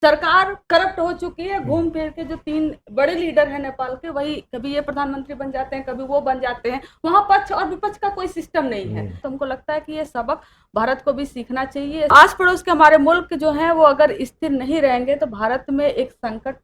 सरकार करप्ट हो चुकी है। घूम फिर के जो 3 बड़े लीडर हैं नेपाल के, वही कभी ये प्रधानमंत्री बन जाते हैं, कभी वो बन जाते हैं। वहां पक्ष और विपक्ष का कोई सिस्टम नहीं है। तो हमको लगता है कि ये सबक भारत को भी सीखना चाहिए। आस पड़ोस के हमारे मुल्क जो हैं वो अगर स्थिर नहीं रहेंगे तो भारत में एक संकट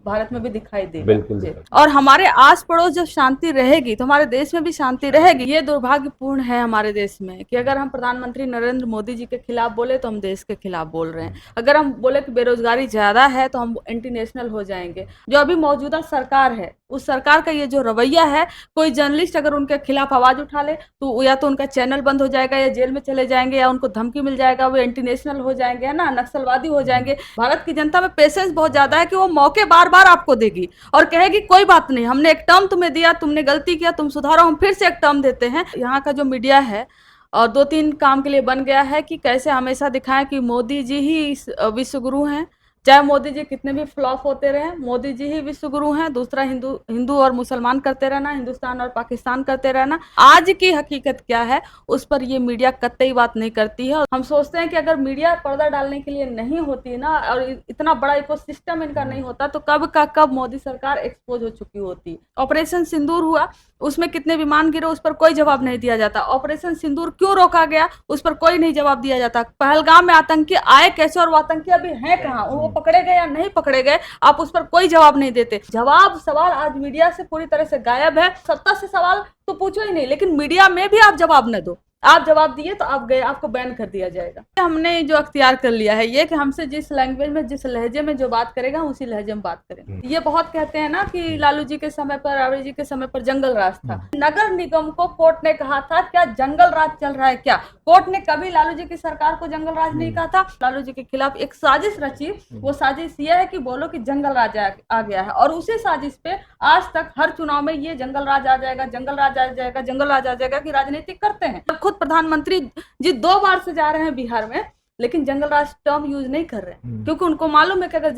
भारत में भी दिखाई देगा। बिल्कुल। और हमारे आस पड़ोस जब शांति रहेगी तो हमारे देश में भी शांति रहेगी। ये दुर्भाग्यपूर्ण है हमारे देश में कि अगर हम प्रधानमंत्री नरेंद्र मोदी जी के खिलाफ बोले तो हम देश के खिलाफ बोल रहे हैं। अगर हम बोले कि बेरोजगारी ज्यादा है तो हम एंटी नेशनल हो जाएंगे। जो अभी मौजूदा सरकार है, उस सरकार का ये जो रवैया है, कोई जर्नलिस्ट अगर उनके खिलाफ आवाज उठा ले तो या तो उनका चैनल बंद हो जाएगा, या जेल में चले जाएंगे, या उनको धमकी मिल जाएगा, वो एंटी नेशनल हो जाएंगे, है ना, नक्सलवादी हो जाएंगे। भारत की जनता में पेशेंस बहुत ज्यादा है कि वो मौके बार बार आपको देगी और कहेगी कोई बात नहीं, हमने एक टर्म तुम्हें दिया, तुमने गलती किया, तुम सुधारो, हम फिर से एक टर्म देते हैं। यहाँ का जो मीडिया है और 2-3 काम के लिए बन गया है कि कैसे हमेशा दिखाएं कि मोदी जी ही विश्व गुरु हैं। चाहे मोदी जी कितने भी फ्लॉप होते रहे, मोदी जी ही विश्व गुरु हैं। दूसरा हिंदू और मुसलमान करते रहना, हिंदुस्तान और पाकिस्तान करते रहना। आज की हकीकत क्या है उस पर ये मीडिया कतई बात नहीं करती है। हम सोचते हैं कि अगर मीडिया पर्दा डालने के लिए नहीं होती ना, और इतना बड़ा इकोसिस्टम इनका नहीं होता, तो कब का कब मोदी सरकार एक्सपोज हो चुकी होती। ऑपरेशन सिंदूर हुआ, उसमें कितने विमान गिरे उस पर कोई जवाब नहीं दिया जाता। ऑपरेशन सिंदूर क्यों रोका गया उस पर कोई नहीं जवाब दिया जाता। पहलगाम में आतंकी आए कैसे और वो आतंकी अभी हैं कहाँ, वो पकड़े गए या नहीं पकड़े गए, आप उस पर कोई जवाब नहीं देते। सवाल आज मीडिया से पूरी तरह से गायब है। सत्ता से सवाल तो पूछो ही नहीं, लेकिन मीडिया में भी आप जवाब न दो। आप जवाब दिए तो आप गए, आपको बैन कर दिया जाएगा। हमने जो अख्तियार कर लिया है ये कि हमसे जिस लैंग्वेज में, जिस लहजे में जो बात करेगा उसी लहजे में बात करेंगे। ये बहुत कहते हैं ना कि लालू जी के समय पर, राबड़ी जी के समय पर जंगल राज था। नगर निगम को कोर्ट ने कहा था क्या जंगल राज चल रहा है क्या? कोर्ट ने कभी लालू जी की सरकार को जंगल राज नहीं कहा था। लालू जी के खिलाफ एक साजिश रची, वो साजिश ये है कि बोलो कि जंगल राज आ गया है, और उसी साजिश पे आज तक हर चुनाव में ये जंगल राज आ जाएगा, जंगल राज आ जाएगा, जंगल राज आ जाएगा की राजनीति करते हैं। खुद प्रधानमंत्री जी 2 बार से जा रहे हैं बिहार में, लेकिन जंगल राज टर्म यूज नहीं कर रहे हैं, क्योंकि उनको मालूम है कि अगर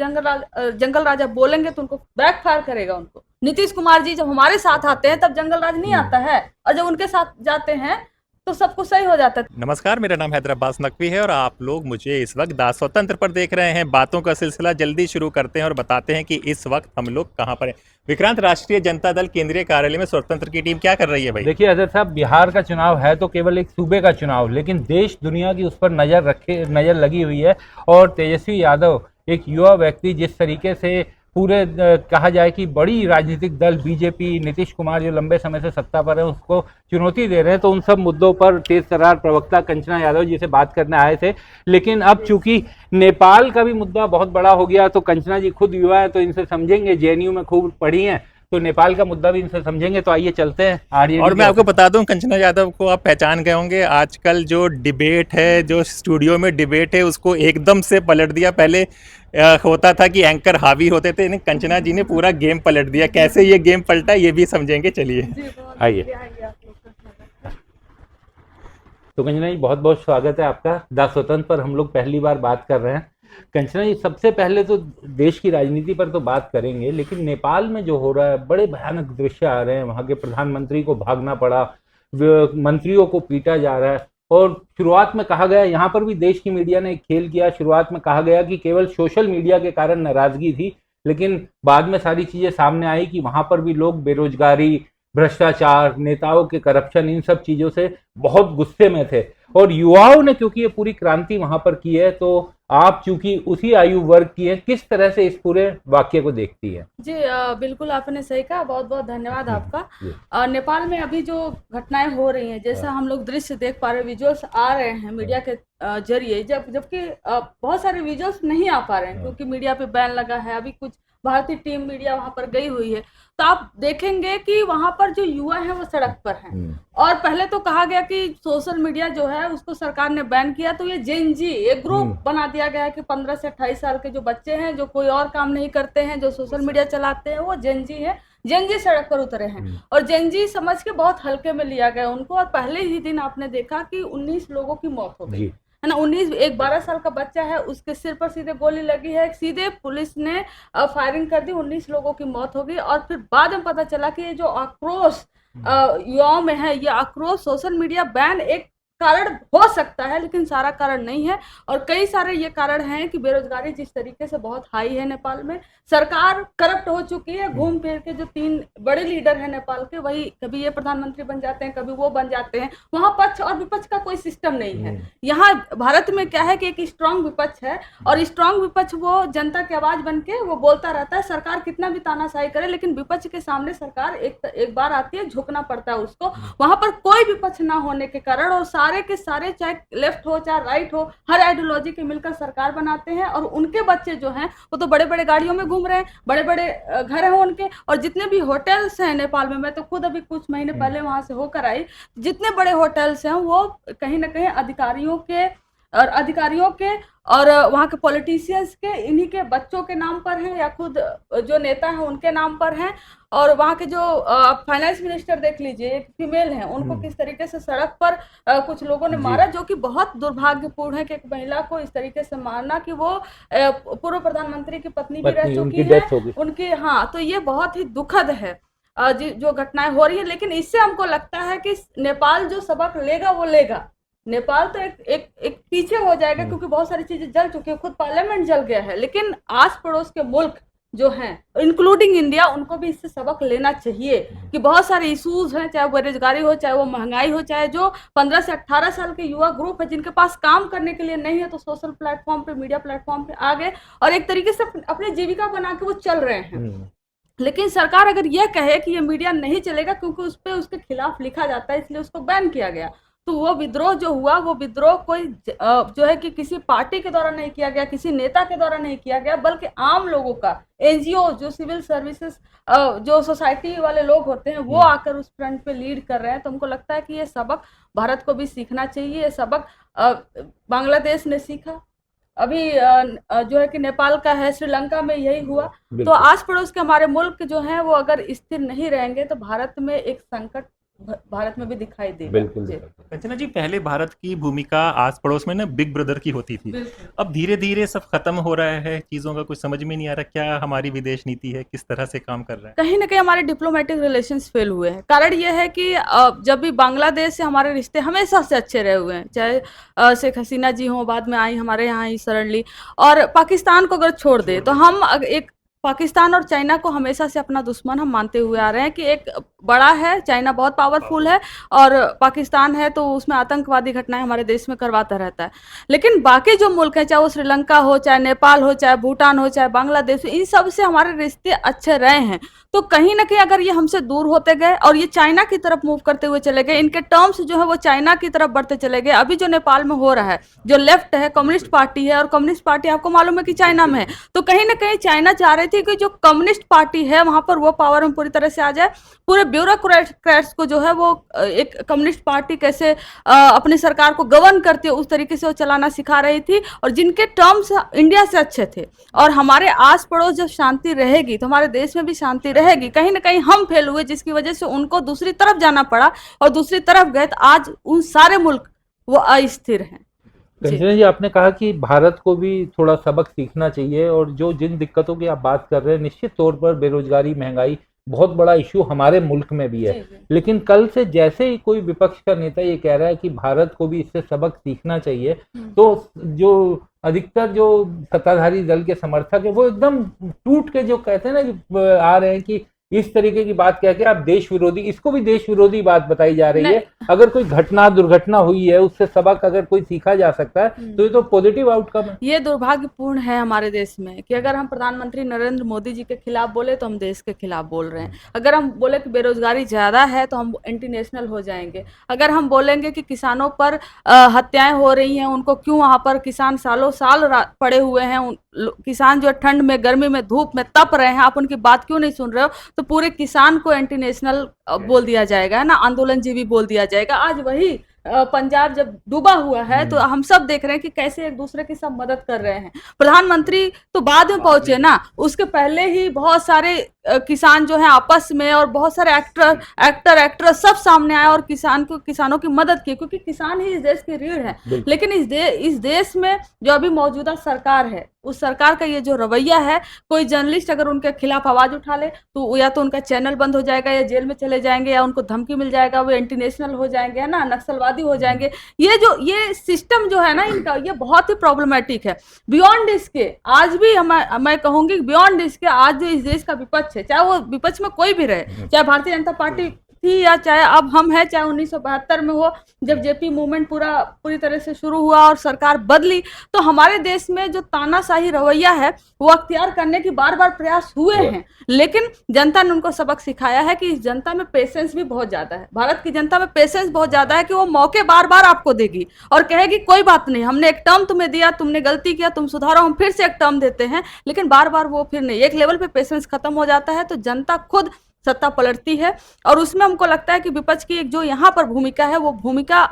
जंगल राज आप बोलेंगे तो उनको बैकफायर करेगा। उनको नीतीश कुमार जी जब हमारे साथ आते हैं तब जंगल राज नहीं आता है, और जब उनके साथ जाते हैं तो सब कुछ सही हो जाता है। नमस्कार, मेरा नाम हैदर अब्बास नकवी है और आप लोग मुझे इस वक्त दास स्वतंत्र पर देख रहे हैं। बातों का सिलसिला जल्दी शुरू करते हैं और बताते हैं कि इस वक्त हम लोग कहां पर हैं। विक्रांत, राष्ट्रीय जनता दल केंद्रीय कार्यालय में स्वतंत्र की टीम क्या कर रही है भाई? देखिए हैदर साहब, बिहार का चुनाव है तो केवल एक सूबे का चुनाव, लेकिन देश दुनिया की उस पर नजर लगी हुई है। और तेजस्वी यादव एक युवा व्यक्ति जिस तरीके से पूरे कहा जाए कि बड़ी राजनीतिक दल बीजेपी, नीतीश कुमार जो लंबे समय से सत्ता पर है, उसको चुनौती दे रहे हैं, तो उन सब मुद्दों पर तेज तर्रार प्रवक्ता कंचना यादव जी से बात करने आए थे। लेकिन अब चूंकि नेपाल का भी मुद्दा बहुत बड़ा हो गया, तो कंचना जी खुद युवा है तो इनसे समझेंगे, जेएनयू में खूब पढ़ी हैं, तो नेपाल का मुद्दा भी इनसे समझेंगे। तो आइए चलते हैं आरजेडी। और मैं आपको बता दूं, कंचना यादव को आप पहचान गए होंगे। आजकल जो डिबेट है, जो स्टूडियो में डिबेट है, उसको एकदम से पलट दिया। पहले होता था कि एंकर हावी होते थे, कंचना जी ने पूरा गेम पलट दिया। कैसे ये गेम पलटा ये भी समझेंगे, चलिए आइए। तो कंचना जी, बहुत बहुत स्वागत है आपका। दास स्वतंत्र पर हम लोग पहली बार बात कर रहे हैं। कंचना जी, सबसे पहले तो देश की राजनीति पर तो बात करेंगे, लेकिन नेपाल में जो हो रहा है बड़े भयानक दृश्य आ रहे हैं। वहां के प्रधानमंत्री को भागना पड़ा, मंत्रियों को पीटा जा रहा है। और शुरुआत में कहा गया, यहाँ पर भी देश की मीडिया ने एक खेल किया। शुरुआत में कहा गया कि केवल सोशल मीडिया के कारण नाराजगी थी, लेकिन बाद में सारी चीजें सामने आई कि वहां पर भी लोग बेरोजगारी, भ्रष्टाचार, नेताओं के करप्शन, इन सब चीजों से बहुत गुस्से में थे। और युवाओं ने क्योंकि ये पूरी क्रांति वहां पर की है, तो आप चूंकि उसी आयु वर्ग की है, किस तरह से इस पूरे वाक्य को देखती है? जी बिल्कुल, आपने सही कहा, बहुत बहुत धन्यवाद आपका। नेपाल में अभी जो घटनाएं हो रही हैं, जैसा हम लोग दृश्य देख पा रहे हैं, विजुअल्स आ रहे हैं मीडिया के जरिए, जबकि बहुत सारे विजुअल्स नहीं आ पा रहे हैं क्योंकि मीडिया पे बैन लगा है। अभी कुछ भारतीय टीम मीडिया वहां पर गई हुई है, तो आप देखेंगे कि वहां पर जो युवा हैं वो सड़क पर हैं। और पहले तो कहा गया कि सोशल मीडिया जो है उसको सरकार ने बैन किया, तो ये जेन जी एक ग्रुप बना दिया गया है कि 15 से 28 साल के जो बच्चे हैं, जो कोई और काम नहीं करते हैं, जो सोशल मीडिया चलाते हैं, वो जेन जी है। जेन जी सड़क पर उतरे हैं और जेन जी समझ के बहुत हल्के में लिया गया उनको। और पहले ही दिन आपने देखा कि 19 लोगों की मौत हो गई है ना। 12 साल का बच्चा है, उसके सिर पर सीधे गोली लगी है, सीधे पुलिस ने फायरिंग कर दी, 19 लोगों की मौत हो गई। और फिर बाद में पता चला कि ये जो आक्रोश युवाओं में है, ये आक्रोश सोशल मीडिया बैन एक कारण हो सकता है, लेकिन सारा कारण नहीं है। और कई सारे ये कारण हैं कि बेरोजगारी जिस तरीके से बहुत हाई है नेपाल में, सरकार करप्ट हो चुकी है। घूम फिर के जो 3 बड़े लीडर हैं नेपाल के, वही कभी ये प्रधानमंत्री बन जाते हैं, कभी वो बन जाते हैं। वहाँ पक्ष और विपक्ष का कोई सिस्टम नहीं है। यहाँ भारत में क्या है कि एक स्ट्रांग विपक्ष है, और स्ट्रांग विपक्ष वो जनता की आवाज बन के वो बोलता रहता है। सरकार कितना भी तानाशाही करे, लेकिन विपक्ष के सामने सरकार एक बार आती है, झुकना पड़ता है उसको। वहां पर कोई विपक्ष ना होने के कारण, और सारे के सारे चाहे लेफ्ट हो चाहे राइट हो, हर आइडियोलॉजी के मिलकर सरकार बनाते हैं। और उनके बच्चे जो हैं वो तो बड़े बड़े गाड़ियों में घूम रहे हैं, बड़े बड़े घर हैं उनके, और जितने भी होटल्स हैं नेपाल में, मैं तो खुद अभी कुछ महीने पहले वहां से होकर आई, जितने बड़े होटल्स हैं वो कहीं ना कहीं अधिकारियों के और वहाँ के पॉलिटिशियंस के, इन्हीं के बच्चों के नाम पर हैं, या खुद जो नेता हैं उनके नाम पर हैं। और वहाँ के जो फाइनेंस मिनिस्टर देख लीजिए, एक फीमेल हैं, उनको किस तरीके से सड़क पर कुछ लोगों ने मारा, जो कि बहुत दुर्भाग्यपूर्ण है कि एक महिला को इस तरीके से मारना, कि वो पूर्व प्रधानमंत्री की पत्नी भी रह चुकी है उनकी। हाँ, तो ये बहुत ही दुखद है जो घटनाएं हो रही है। लेकिन इससे हमको लगता है कि नेपाल जो सबक लेगा वो लेगा। नेपाल तो एक पीछे हो जाएगा, क्योंकि बहुत सारी चीजें जल चुकी है, खुद पार्लियामेंट जल गया है। लेकिन आस पड़ोस के मुल्क जो हैं, इंक्लूडिंग इंडिया, उनको भी इससे सबक लेना चाहिए कि बहुत सारे इश्यूज हैं, चाहे वो बेरोजगारी हो, चाहे वो महंगाई हो, चाहे जो 15 से 18 साल के युवा ग्रुप है जिनके पास काम करने के लिए नहीं है, तो सोशल प्लेटफॉर्म पे, मीडिया प्लेटफॉर्म पे आ गए और एक तरीके से अपनी जीविका बना के वो चल रहे हैं। लेकिन सरकार अगर यह कहे कि ये मीडिया नहीं चलेगा क्योंकि उस पर उसके खिलाफ लिखा जाता है, इसलिए उसको बैन किया गया, तो वो विद्रोह जो हुआ, वो विद्रोह कोई जो है कि किसी पार्टी के द्वारा नहीं किया गया, किसी नेता के द्वारा नहीं किया गया, बल्कि आम लोगों का, एनजीओ, जो सिविल सर्विसेज, जो सोसाइटी वाले लोग होते हैं, वो आकर उस फ्रंट पे लीड कर रहे हैं। तो हमको लगता है कि ये सबक भारत को भी सीखना चाहिए। ये सबक बांग्लादेश ने सीखा, अभी जो है कि नेपाल का है, श्रीलंका में यही हुआ। तो आस पड़ोस के हमारे मुल्क जो हैं वो अगर स्थिर नहीं रहेंगे तो भारत में एक संकट भारत में भी दिखाई देगा। बिल्कुल। कंचना जी, पहले भारत की भूमिका आस पड़ोस में ना बिग ब्रदर की होती थी, अब धीरे धीरे सब खत्म हो रहा है, चीजों का कुछ समझ में नहीं आ रहा। क्या हमारी विदेश नीति है, किस तरह से काम कर रहा है? कहीं ना कहीं हमारे डिप्लोमेटिक रिलेशंस फेल हुए हैं। कारण यह है कि जब भी बांग्लादेश से हमारे रिश्ते हमेशा से अच्छे रहे हुए हैं, चाहे शेख हसीना जी हों, बाद में आई हमारे यहाँ ही सडनली, और पाकिस्तान को अगर छोड़ दे तो हम एक पाकिस्तान और चाइना को हमेशा से अपना दुश्मन हम मानते हुए आ रहे हैं कि एक बड़ा है, चाइना बहुत पावरफुल है, और पाकिस्तान है तो उसमें आतंकवादी घटनाएं हमारे देश में करवाता रहता है। लेकिन बाकी जो मुल्क हैं, चाहे वो श्रीलंका हो, चाहे नेपाल हो, चाहे भूटान हो, चाहे बांग्लादेश हो, इन सब से हमारे रिश्ते अच्छे रहे हैं। तो कहीं ना कहीं अगर ये हमसे दूर होते गए और ये चाइना की तरफ मूव करते हुए चले गए, इनके टर्म्स जो है वो चाइना की तरफ बढ़ते चले गए। अभी जो नेपाल में हो रहा है, जो लेफ्ट है, कम्युनिस्ट पार्टी है, और कम्युनिस्ट पार्टी आपको मालूम है कि चाइना में है, तो कहीं ना कहीं चाइना चाह रही थी कि जो कम्युनिस्ट पार्टी है वहां पर वो पावर में पूरी तरह से आ जाए। पूरे ब्यूरोक्रेट्स को जो है वो एक कम्युनिस्ट पार्टी कैसे अपनी सरकार को गवर्न करती है उस तरीके से वो चलाना सिखा रही थी, और जिनके टर्म्स इंडिया से अच्छे थे। और हमारे आस पड़ोस जब शांति रहेगी तो हमारे देश में भी शांति रहेगी। कहीं ना कहीं हम फेल हुए, जिसकी वजह से उनको दूसरी तरफ जाना पड़ा, और दूसरी तरफ गए तो आज उन सारे मुल्क वो अस्थिर हैं। कंचना जी, आपने कहा कि भारत को भी थोड़ा सबक सीखना चाहिए, और जो जिन दिक्कतों की आप बात कर रहे हैं, निश्चित तौर पर बेरोजगारी, महंगाई बहुत बड़ा इशू हमारे मुल्क में भी है। लेकिन कल से जैसे ही कोई विपक्ष का नेता ये कह रहा है कि भारत को भी इससे सबक सीखना चाहिए, तो जो अधिकतर जो सत्ताधारी दल के समर्थक है वो एकदम टूट के जो कहते हैं ना कि आ रहे हैं कि इस तरीके की बात कह के आप देश विरोधी, इसको भी देश विरोधी बात बताई जा रही है। अगर कोई दुर्घटना हुई है, उससे सबक अगर कोई सीखा जा सकता है तो ये तो पॉजिटिव आउटकम है। ये दुर्भाग्यपूर्ण है हमारे देश में कि अगर हम प्रधानमंत्री नरेंद्र मोदी जी के खिलाफ बोले तो हम देश के खिलाफ बोल रहे हैं। अगर हम बोले कि बेरोजगारी ज्यादा है तो हम एंटी नेशनल हो जाएंगे। अगर हम बोलेंगे कि किसानों पर हत्याएं हो रही हैं, उनको क्यों वहां पर किसान सालों साल पड़े हुए हैं, किसान जो ठंड में, गर्मी में, धूप में तप रहे हैं, आप उनकी बात क्यों नहीं सुन रहे हो, तो पूरे किसान को एंटी नेशनल बोल दिया जाएगा, है ना, आंदोलनजीवी बोल दिया जाएगा। आज वही पंजाब जब डूबा हुआ है तो हम सब देख रहे हैं कि कैसे एक दूसरे की सब मदद कर रहे हैं। प्रधानमंत्री तो बाद में पहुंचे ना, उसके पहले ही बहुत सारे किसान जो है आपस में, और बहुत सारे एक्टर सब सामने आए और किसानों की मदद की, क्योंकि किसान ही इस देश की रीढ़ है। बिल्कुल। लेकिन इस देश में जो अभी मौजूदा सरकार है, उस सरकार का ये जो रवैया है, कोई जर्नलिस्ट अगर उनके खिलाफ आवाज उठा ले तो या तो उनका चैनल बंद हो जाएगा, या जेल में चले जाएंगे, या उनको धमकी मिल जाएगा, वो एंटी नेशनल हो जाएंगे, है ना, नक्सलवादी हो जाएंगे। ये सिस्टम जो है ना इनका, ये बहुत ही प्रॉब्लमेटिक है। बियॉन्ड इसके आज भी मैं कहूंगी, बियॉन्ड इसके आज जो इस देश का विपक्ष है, चाहे वो विपक्ष में कोई भी रहे, चाहे भारतीय जनता पार्टी थी या चाहे अब हम हैं, चाहे 1972 में हो जब जेपी मूवमेंट पूरी तरह से शुरू हुआ और सरकार बदली, तो हमारे देश में जो तानाशाही रवैया है वो अख्तियार करने की बार बार प्रयास हुए हैं। लेकिन जनता ने उनको सबक सिखाया है कि इस जनता में पेशेंस भी बहुत ज्यादा है। भारत की जनता में पेशेंस बहुत ज्यादा है कि वो मौके बार बार आपको देगी और कहेगी कोई बात नहीं, हमने एक टर्म तुम्हें दिया, तुमने गलती किया, तुम सुधारो, हम फिर से एक टर्म देते हैं। लेकिन बार बार वो फिर नहीं, एक लेवल पे पेशेंस खत्म हो जाता है तो जनता खुद सत्ता पलटती है। और उसमें हमको लगता है कि विपक्ष की एक जो यहाँ पर भूमिका है, वो भूमिका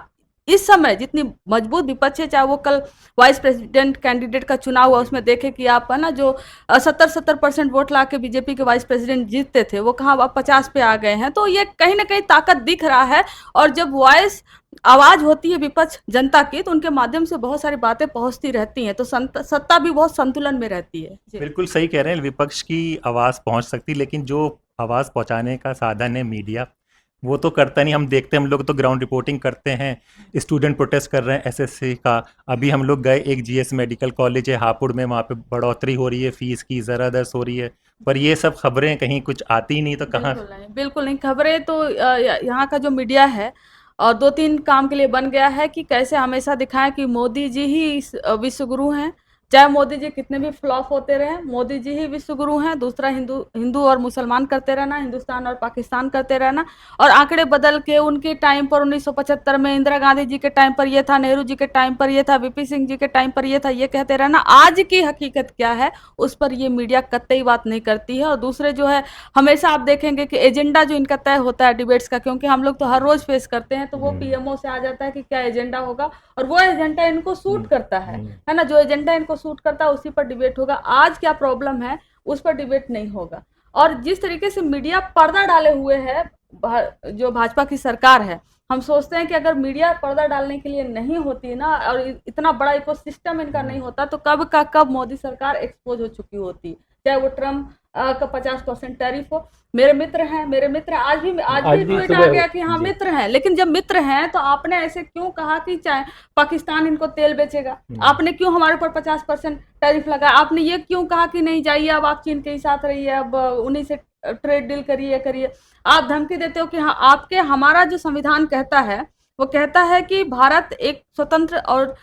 इस समय जितनी मजबूत विपक्ष है, चाहे वो कल वाइस प्रेसिडेंट कैंडिडेट का चुनाव हुआ उसमें देखे कि आप है ना, जो 70% वोट ला के बीजेपी के वाइस प्रेसिडेंट जीतते थे, वो कहाँ अब 50 पे आ गए हैं। तो ये कहीं ना कहीं ताकत दिख रहा है। और जब वॉइस आवाज होती है विपक्ष जनता की, तो उनके माध्यम से बहुत सारी बातें पहुंचती रहती हैं, तो सत्ता भी बहुत संतुलन में रहती है। बिल्कुल सही कह रहे हैं, विपक्ष की आवाज़ पहुंच सकती, लेकिन जो आवाज़ पहुंचाने का साधन है मीडिया, वो तो करता नहीं। हम देखते हैं, हम लोग तो ग्राउंड रिपोर्टिंग करते हैं, स्टूडेंट प्रोटेस्ट कर रहे हैं एसएससी का। अभी हम लोग गए, एक जीएस मेडिकल कॉलेज है हापुड़ में, वहाँ पे बढ़ोतरी हो रही है, फीस की ज़बरदस्त हो रही है, पर ये सब खबरें कहीं कुछ आती नहीं, तो कहाँ? बिल्कुल नहीं, खबरें तो यहाँ का जो मीडिया है और 2-3 काम के लिए बन गया है कि कैसे हमेशा दिखाएं कि मोदी जी ही विश्व गुरु हैं। चाहे मोदी जी कितने भी फ्लॉप होते रहे, मोदी जी ही विश्व गुरु हैं। दूसरा हिंदू और मुसलमान करते रहना, हिंदुस्तान और पाकिस्तान करते रहना, और आंकड़े बदल के उनके टाइम पर 1975 में इंदिरा गांधी जी के टाइम पर ये था, नेहरू जी के टाइम पर ये था, वीपी सिंह जी के टाइम पर ये था, ये कहते रहना। आज की हकीकत क्या है उस पर ये मीडिया कतई बात नहीं करती है। और दूसरे जो है, हमेशा आप देखेंगे कि एजेंडा जो इनका तय होता है डिबेट्स का, क्योंकि हम लोग तो हर रोज फेस करते हैं, तो वो पीएमओ से आ जाता है कि क्या एजेंडा होगा, और वो एजेंडा इनको सूट करता है ना, जो एजेंडा इनको सूट करता है उसी पर डिबेट होगा। आज क्या प्रॉब्लम है उस पर डिबेट नहीं होगा। और जिस तरीके से मीडिया पर्दा डाले हुए है, जो भाजपा की सरकार है, हम सोचते हैं कि अगर मीडिया पर्दा डालने के लिए नहीं होती ना, और इतना बड़ा इकोसिस्टम इनका नहीं होता, तो कब का कब मोदी सरकार एक्सपोज हो चुकी होती। चाहे वो ट्रम्प का 50% टैरिफ हो। मेरे मित्र आज भी ट्वीट आ गया कि हाँ मित्र हैं, लेकिन जब मित्र हैं तो आपने ऐसे क्यों कहा कि चाहे पाकिस्तान इनको तेल बेचेगा, आपने क्यों हमारे ऊपर 50% टैरिफ लगाया, आपने ये क्यों कहा कि नहीं जाइए अब आप चीन के ही साथ रहिए, अब उन्हीं से ट्रेड डील करिए। आप धमकी देते हो कि हाँ आपके, हमारा जो संविधान कहता है वो कहता है कि भारत एक स्वतंत्र और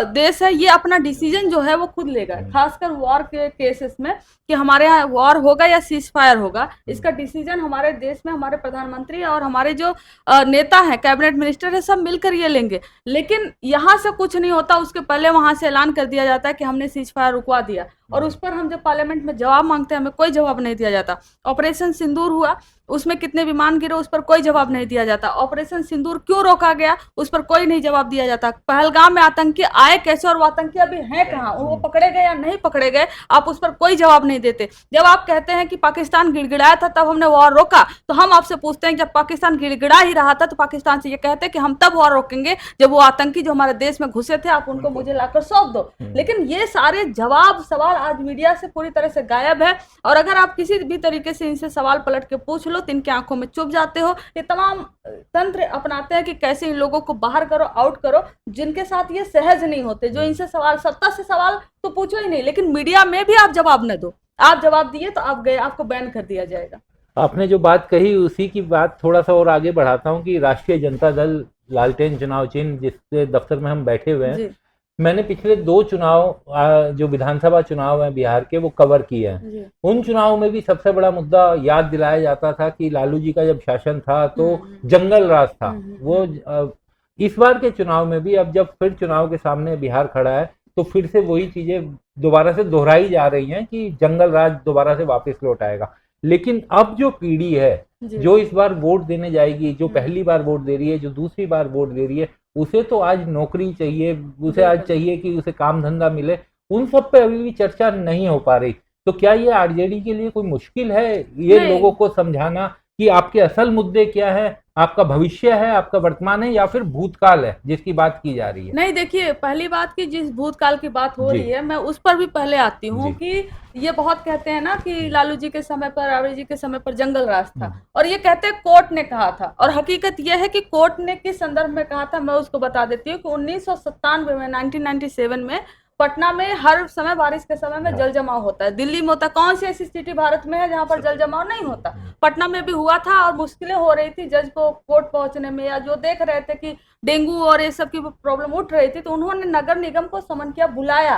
देश है, ये अपना डिसीजन जो है वो खुद लेगा, खासकर वॉर के केसेस में, कि हमारे यहाँ वॉर होगा या सीज फायर होगा, इसका डिसीजन हमारे देश में हमारे प्रधानमंत्री और हमारे जो नेता हैं, कैबिनेट मिनिस्टर है, सब मिलकर ये लेंगे। लेकिन यहाँ से कुछ नहीं होता, उसके पहले वहां से ऐलान कर दिया जाता है कि हमने सीज फायर रुकवा दिया, और उस पर हम जब पार्लियामेंट में जवाब मांगते हैं हमें कोई जवाब नहीं दिया जाता। ऑपरेशन सिंदूर हुआ, उसमें कितने विमान गिरे उस पर कोई जवाब नहीं दिया जाता। ऑपरेशन सिंदूर क्यों रोका गया उस पर कोई नहीं जवाब दिया जाता। पहलगाम में आतंकी आए कैसे और वो आतंकी अभी हैं कहाँ, वो पकड़े गए या नहीं पकड़े गए, आप उस पर कोई जवाब नहीं देते। जब आप कहते हैं कि पाकिस्तान गिड़गिड़ाया था तब हमने वॉर रोका, तो हम आपसे पूछते हैं जब पाकिस्तान गिड़गिड़ा ही रहा था तो पाकिस्तान से ये कहते हैं कि हम तब वॉर रोकेंगे जब वो आतंकी जो हमारे देश में घुसे थे आप उनको मुझे लाकर सौंप दो। लेकिन ये सारे जवाब सवाल आज मीडिया से पूरी तरह से गायब है, और अगर आप किसी भी तरीके से इनसे सवाल पलट के पूछ लो तो इनकी आंखों में चुभ जाते हो। ये तमाम तंत्र अपनाते हैं कि कैसे इन लोगों को बाहर करो, आउट करो, जिनके साथ ये सहज नहीं होते, जो इनसे सवाल, सत्ता से सवाल तो पूछो ही नहीं, लेकिन मीडिया में भी आप जवाब न दो। आप जवाब दिए तो आप गए, आपको बैन कर दिया जाएगा। आपने जो बात कही उसी की बात थोड़ा सा और आगे बढ़ाता हूँ कि राष्ट्रीय जनता दल लालटेन चुनाव चिन्ह जिसके दफ्तर में हम बैठे हुए हैं, मैंने पिछले 2 चुनाव जो विधानसभा चुनाव हैं बिहार के वो कवर किए हैं। उन चुनाव में भी सबसे बड़ा मुद्दा याद दिलाया जाता था कि लालू जी का जब शासन था तो जंगल राज था। वो इस बार के चुनाव में भी अब जब फिर चुनाव के सामने बिहार खड़ा है तो फिर से वही चीजें दोबारा से दोहराई जा रही हैं कि जंगल राज दोबारा से वापस लौट आएगा। लेकिन अब जो पीढ़ी है जो इस बार वोट देने जाएगी, जो पहली बार वोट दे रही है, जो दूसरी बार वोट दे रही है, उसे तो आज नौकरी चाहिए, उसे आज चाहिए कि उसे काम धंधा मिले। उन सब पे अभी भी चर्चा नहीं हो पा रही। तो क्या ये आरजेडी के लिए कोई मुश्किल है ये नहीं। लोगों को समझाना कि आपके असल मुद्दे क्या है, आपका भविष्य है, आपका वर्तमान है, या फिर भूतकाल है जिसकी बात की जा रही है? नहीं, देखिए, पहली बात की जिस भूतकाल की बात हो जी। रही है मैं उस पर भी पहले आती हूँ जी। कि ये बहुत कहते हैं ना कि लालू जी के समय पर, राबड़ी जी के समय पर जंगल राज था, और ये कहते हैं कोर्ट ने कहा था, और हकीकत ये है कि कोर्ट ने किस संदर्भ में कहा था मैं उसको बता देती हूँ कि 1997 में, 1997 में पटना में हर समय बारिश के समय में जल जमाव होता है। दिल्ली में होता है, कौन सी ऐसी सिटी भारत में है जहां पर जल जमाव नहीं होता? पटना में भी हुआ था, और मुश्किलें हो रही थी जज को कोर्ट पहुंचने में, या जो देख रहे थे कि डेंगू और ये सब की प्रॉब्लम उठ रही थी, तो उन्होंने नगर निगम को समन किया, बुलाया,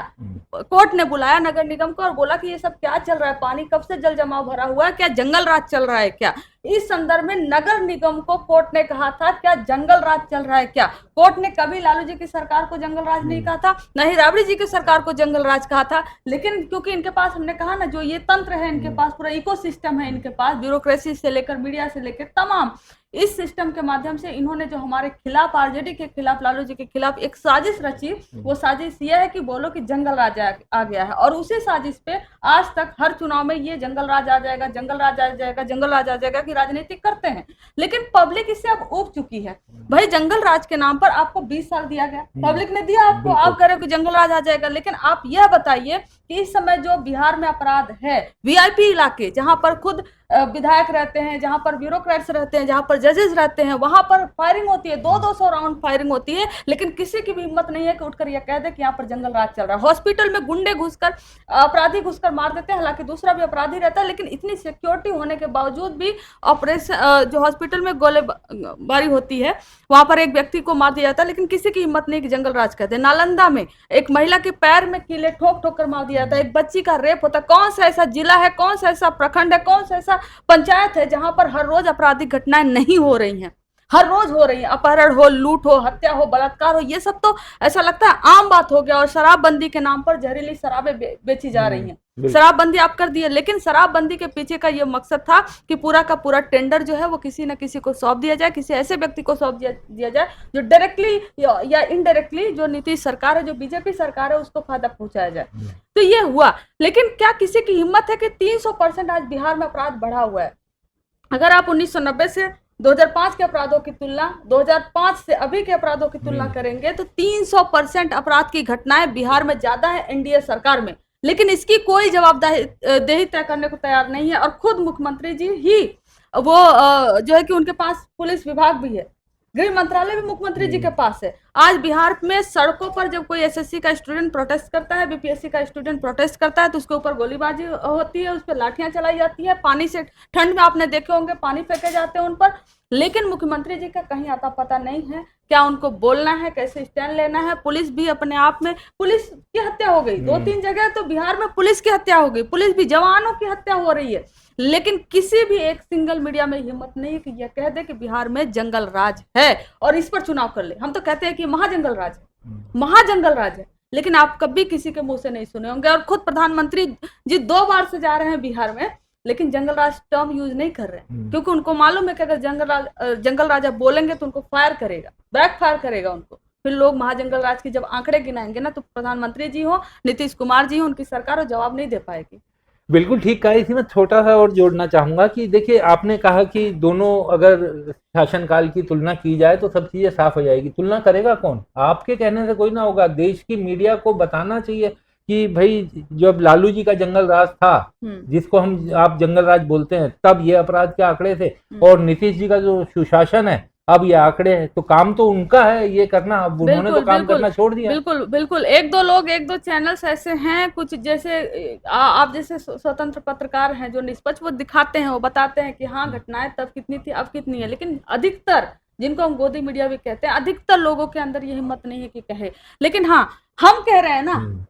कोर्ट ने बुलाया नगर निगम को और बोला कि ये सब क्या चल रहा है, पानी कब से जल जमाव भरा हुआ है, क्या जंगल राज चल रहा है क्या? इस संदर्भ में नगर निगम को कोर्ट ने कहा था क्या जंगल राज चल रहा है क्या? कोर्ट ने कभी लालू जी की सरकार को जंगल राज नहीं कहा था, न ही राबड़ी जी की सरकार को जंगल राज कहा था, लेकिन क्योंकि इनके पास, हमने कहा ना, जो ये तंत्र है इनके पास, पूरा इकोसिस्टम है इनके पास, ब्यूरोक्रेसी से लेकर मीडिया से लेकर तमाम, इस सिस्टम के माध्यम से इन्होंने जो हमारे खिलाफ, आरजेडी के खिलाफ, लालू जी के खिलाफ एक साजिश रची, वो साजिश ये है कि बोलो कि जंगल राज आ गया है, और उसी साजिश पे आज तक हर चुनाव में ये जंगल राज आ जाएगा, जंगल राज आ जाएगा, जंगल राज आ जाएगा की राजनीति करते हैं। लेकिन पब्लिक इससे अब ऊब चुकी है। भाई, जंगल राज के नाम पर आपको 20 साल दिया गया, पब्लिक ने दिया आपको, आप कह रहे हो कि जंगल राज आ जाएगा, लेकिन आप यह बताइए कि इस समय जो बिहार में अपराध है, वीआईपी इलाके जहां पर खुद विधायक रहते हैं, जहां पर ब्यूरोक्रेट्स रहते हैं, जहां पर जजेस रहते हैं, वहां पर फायरिंग होती है, 200 राउंड फायरिंग होती है, लेकिन किसी की भी हिम्मत नहीं है कि उठकर यह कह दे कि यहाँ पर जंगल राज चल रहा है। हॉस्पिटल में गुंडे घुसकर, अपराधी घुसकर मार देते हैं, हालांकि दूसरा भी अपराधी रहता है, लेकिन इतनी सिक्योरिटी होने के बावजूद भी ऑपरेशन, जो हॉस्पिटल में गोलीबारी होती है, वहां पर एक व्यक्ति को मार दिया जाता है, लेकिन किसी की हिम्मत नहीं कि जंगल राज कहते हैं। नालंदा में एक महिला के पैर में कीले ठोक ठोक कर मार दिया जाता है, एक बच्ची का रेप होता है। कौन सा ऐसा जिला है, कौन सा ऐसा प्रखंड है, कौन सा ऐसा पंचायत है जहां पर हर रोज आपराधिक घटनाएं नहीं हो रही हैं? हर रोज हो रही है, अपहरण हो, लूट हो, हत्या हो, बलात्कार हो, ये सब तो ऐसा लगता है आम बात हो गया। और शराबबंदी के नाम पर जहरीली शराबें बेची जा रही हैं। शराबबंदी आप कर दिए, लेकिन शराबबंदी के पीछे का ये मकसद था कि पूरा का पूरा टेंडर जो है वो किसी न किसी को सौंप दिया जाए, किसी ऐसे व्यक्ति को सौंप दिया जाए जो डायरेक्टली या इनडायरेक्टली, जो नीतीश सरकार है, जो बीजेपी सरकार है, उसको फायदा पहुंचाया जाए। तो ये हुआ, लेकिन क्या किसी की हिम्मत है कि 300% आज बिहार में अपराध बढ़ा हुआ है? अगर आप 1990 से 2005 के अपराधों की तुलना, 2005 से अभी के अपराधों की तुलना करेंगे तो 300% अपराध की घटनाएं बिहार में ज्यादा है एनडीए सरकार में, लेकिन इसकी कोई जवाबदेही तय करने को तैयार नहीं है। और खुद मुख्यमंत्री जी ही वो जो है कि उनके पास पुलिस विभाग भी है, गृह मंत्रालय भी मुख्यमंत्री जी के पास है। आज बिहार में सड़कों पर जब कोई एसएससी का स्टूडेंट प्रोटेस्ट करता है, बीपीएससी का स्टूडेंट प्रोटेस्ट करता है, तो उसके ऊपर गोलीबारी होती है, उस पर लाठियां चलाई जाती है, पानी से, ठंड में आपने देखे होंगे पानी फेंके जाते हैं उन पर, लेकिन मुख्यमंत्री जी का कहीं आता पता नहीं है। क्या उनको बोलना है, कैसे स्टैंड लेना है? पुलिस भी अपने आप में, पुलिस की हत्या हो गई 2-3 जगह, तो बिहार में पुलिस की हत्या हो गई, पुलिस भी जवानों की हत्या हो रही है, लेकिन किसी भी एक सिंगल मीडिया में हिम्मत नहीं है कि यह कह दे कि बिहार में जंगल राज है और इस पर चुनाव कर ले। हम तो कहते हैं कि महाजंगल राज है, महाजंगल राज है, लेकिन आप कभी किसी के मुंह से नहीं सुने होंगे। और खुद प्रधानमंत्री जी 2 बार से जा रहे हैं बिहार में, लेकिन जंगल राज टर्म यूज नहीं कर रहे हैं, क्योंकि उनको मालूम है कि अगर जंगल राजा बोलेंगे तो उनको फायर करेगा, बैक फायर करेगा उनको। फिर लोग महाजंगल राज की जब आंकड़े गिनाएंगे ना, तो प्रधानमंत्री जी हो, नीतीश कुमार जी हो, उनकी सरकार हो, जवाब नहीं दे पाएगी। बिल्कुल ठीक कहा। इसी में छोटा सा और जोड़ना चाहूंगा कि देखिए, आपने कहा कि दोनों अगर शासनकाल की तुलना की जाए तो सब चीजें साफ हो जाएगी। तुलना करेगा कौन? आपके कहने से कोई ना होगा। देश की मीडिया को बताना चाहिए कि भाई जब लालू जी का जंगल राज था, जिसको आप जंगल राज बोलते हैं, तब ये अपराध के आंकड़े थे, और नीतीश जी का जो सुशासन है अब ये आंकड़े हैं, तो काम तो उनका है ये करना, अब उन्होंने तो काम करना छोड़ दिया। बिल्कुल बिल्कुल। एक दो लोग, एक दो चैनल्स ऐसे हैं, कुछ जैसे आप जैसे स्वतंत्र पत्रकार हैं जो निष्पक्ष, वो दिखाते हैं, वो बताते हैं कि हाँ घटनाएं तब कितनी थी अब कितनी है, लेकिन अधिकतर, जिनको हम गोदी मीडिया भी कहते हैं, अधिकतर लोगों के अंदर ये हिम्मत नहीं है कि कहे। लेकिन हाँ, हम कह रहे हैं ना,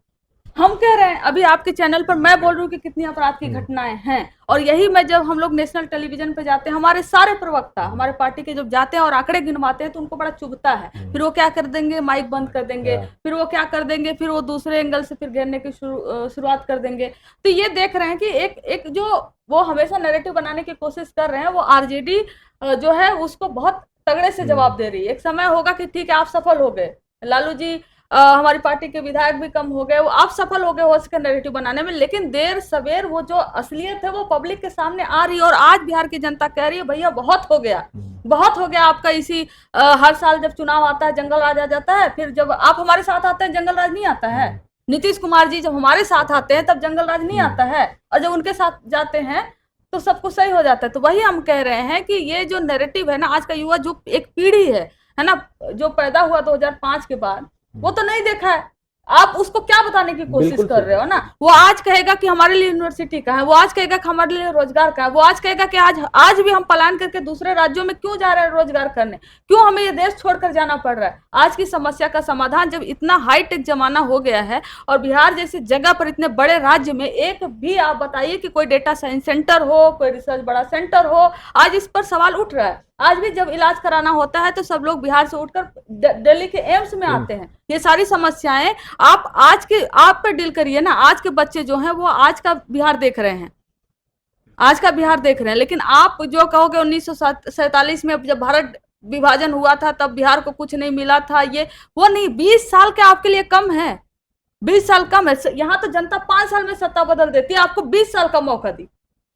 हम कह रहे हैं, अभी आपके चैनल पर मैं बोल रही हूँ कि कितनी अपराध की घटनाएं हैं, और यही मैं, जब हम लोग नेशनल टेलीविजन पे जाते हैं, हमारे सारे प्रवक्ता हमारे पार्टी के जब जाते हैं और आंकड़े गिनवाते हैं, तो उनको बड़ा चुभता है। फिर वो क्या कर देंगे, माइक बंद कर देंगे, फिर वो क्या कर देंगे, फिर वो दूसरे एंगल से फिर घेरने की शुरुआत कर देंगे। तो ये देख रहे हैं कि एक जो वो हमेशा नैरेटिव बनाने की कोशिश कर रहे हैं, वो आरजेडी जो है उसको बहुत तगड़े से जवाब दे रही है। एक समय होगा कि ठीक है आप सफल हो गए, लालू जी हमारी पार्टी के विधायक भी कम हो गए, वो आप सफल हो गए हो उसका नैरेटिव बनाने में, लेकिन देर सवेर वो जो असलियत है वो पब्लिक के सामने आ रही है। और आज बिहार की जनता कह रही है भैया बहुत हो गया, बहुत हो गया आपका इसी हर साल जब चुनाव आता है जंगल राज आ जाता है, फिर जब आप हमारे साथ आते हैं जंगल राज नहीं आता है। नीतीश कुमार जी जब हमारे साथ आते हैं तब जंगल राज नहीं आता है, और जब उनके साथ जाते हैं तो सब कुछ सही हो जाता है। तो वही हम कह रहे हैं कि ये जो नैरेटिव है ना, आज का युवा जो एक पीढ़ी है ना, जो पैदा हुआ 2005 के बाद, वो तो नहीं देखा है। आप उसको क्या बताने की कोशिश कर रहे हो ना? वो आज कहेगा कि हमारे लिए यूनिवर्सिटी का है, वो आज कहेगा कि हमारे लिए रोजगार का है, वो आज कहेगा कि आज भी हम पलायन करके दूसरे राज्यों में क्यों जा रहे हैं रोजगार करने, क्यों हमें ये देश छोड़कर जाना पड़ रहा है। आज की समस्या का समाधान, जब इतना हाईटेक जमाना हो गया है और बिहार जैसी जगह पर इतने बड़े राज्य में एक भी आप बताइए कि कोई डेटा साइंस सेंटर हो, कोई रिसर्च बड़ा सेंटर हो, आज इस पर सवाल उठ रहा है। आज भी जब इलाज कराना होता है तो सब लोग बिहार से उठकर दिल्ली के एम्स में आते हैं। ये सारी समस्याएं आप पे डील करिए ना। आज के बच्चे जो हैं वो आज का बिहार देख रहे हैं, आज का बिहार देख रहे हैं। लेकिन आप जो कहोगे 1947 में जब भारत विभाजन हुआ था तब बिहार को कुछ नहीं मिला था, ये वो नहीं। 20 साल के आपके लिए कम है, 20 साल कम है। यहाँ तो जनता 5 साल में सत्ता बदल देती है, आपको 20 साल का मौका दी।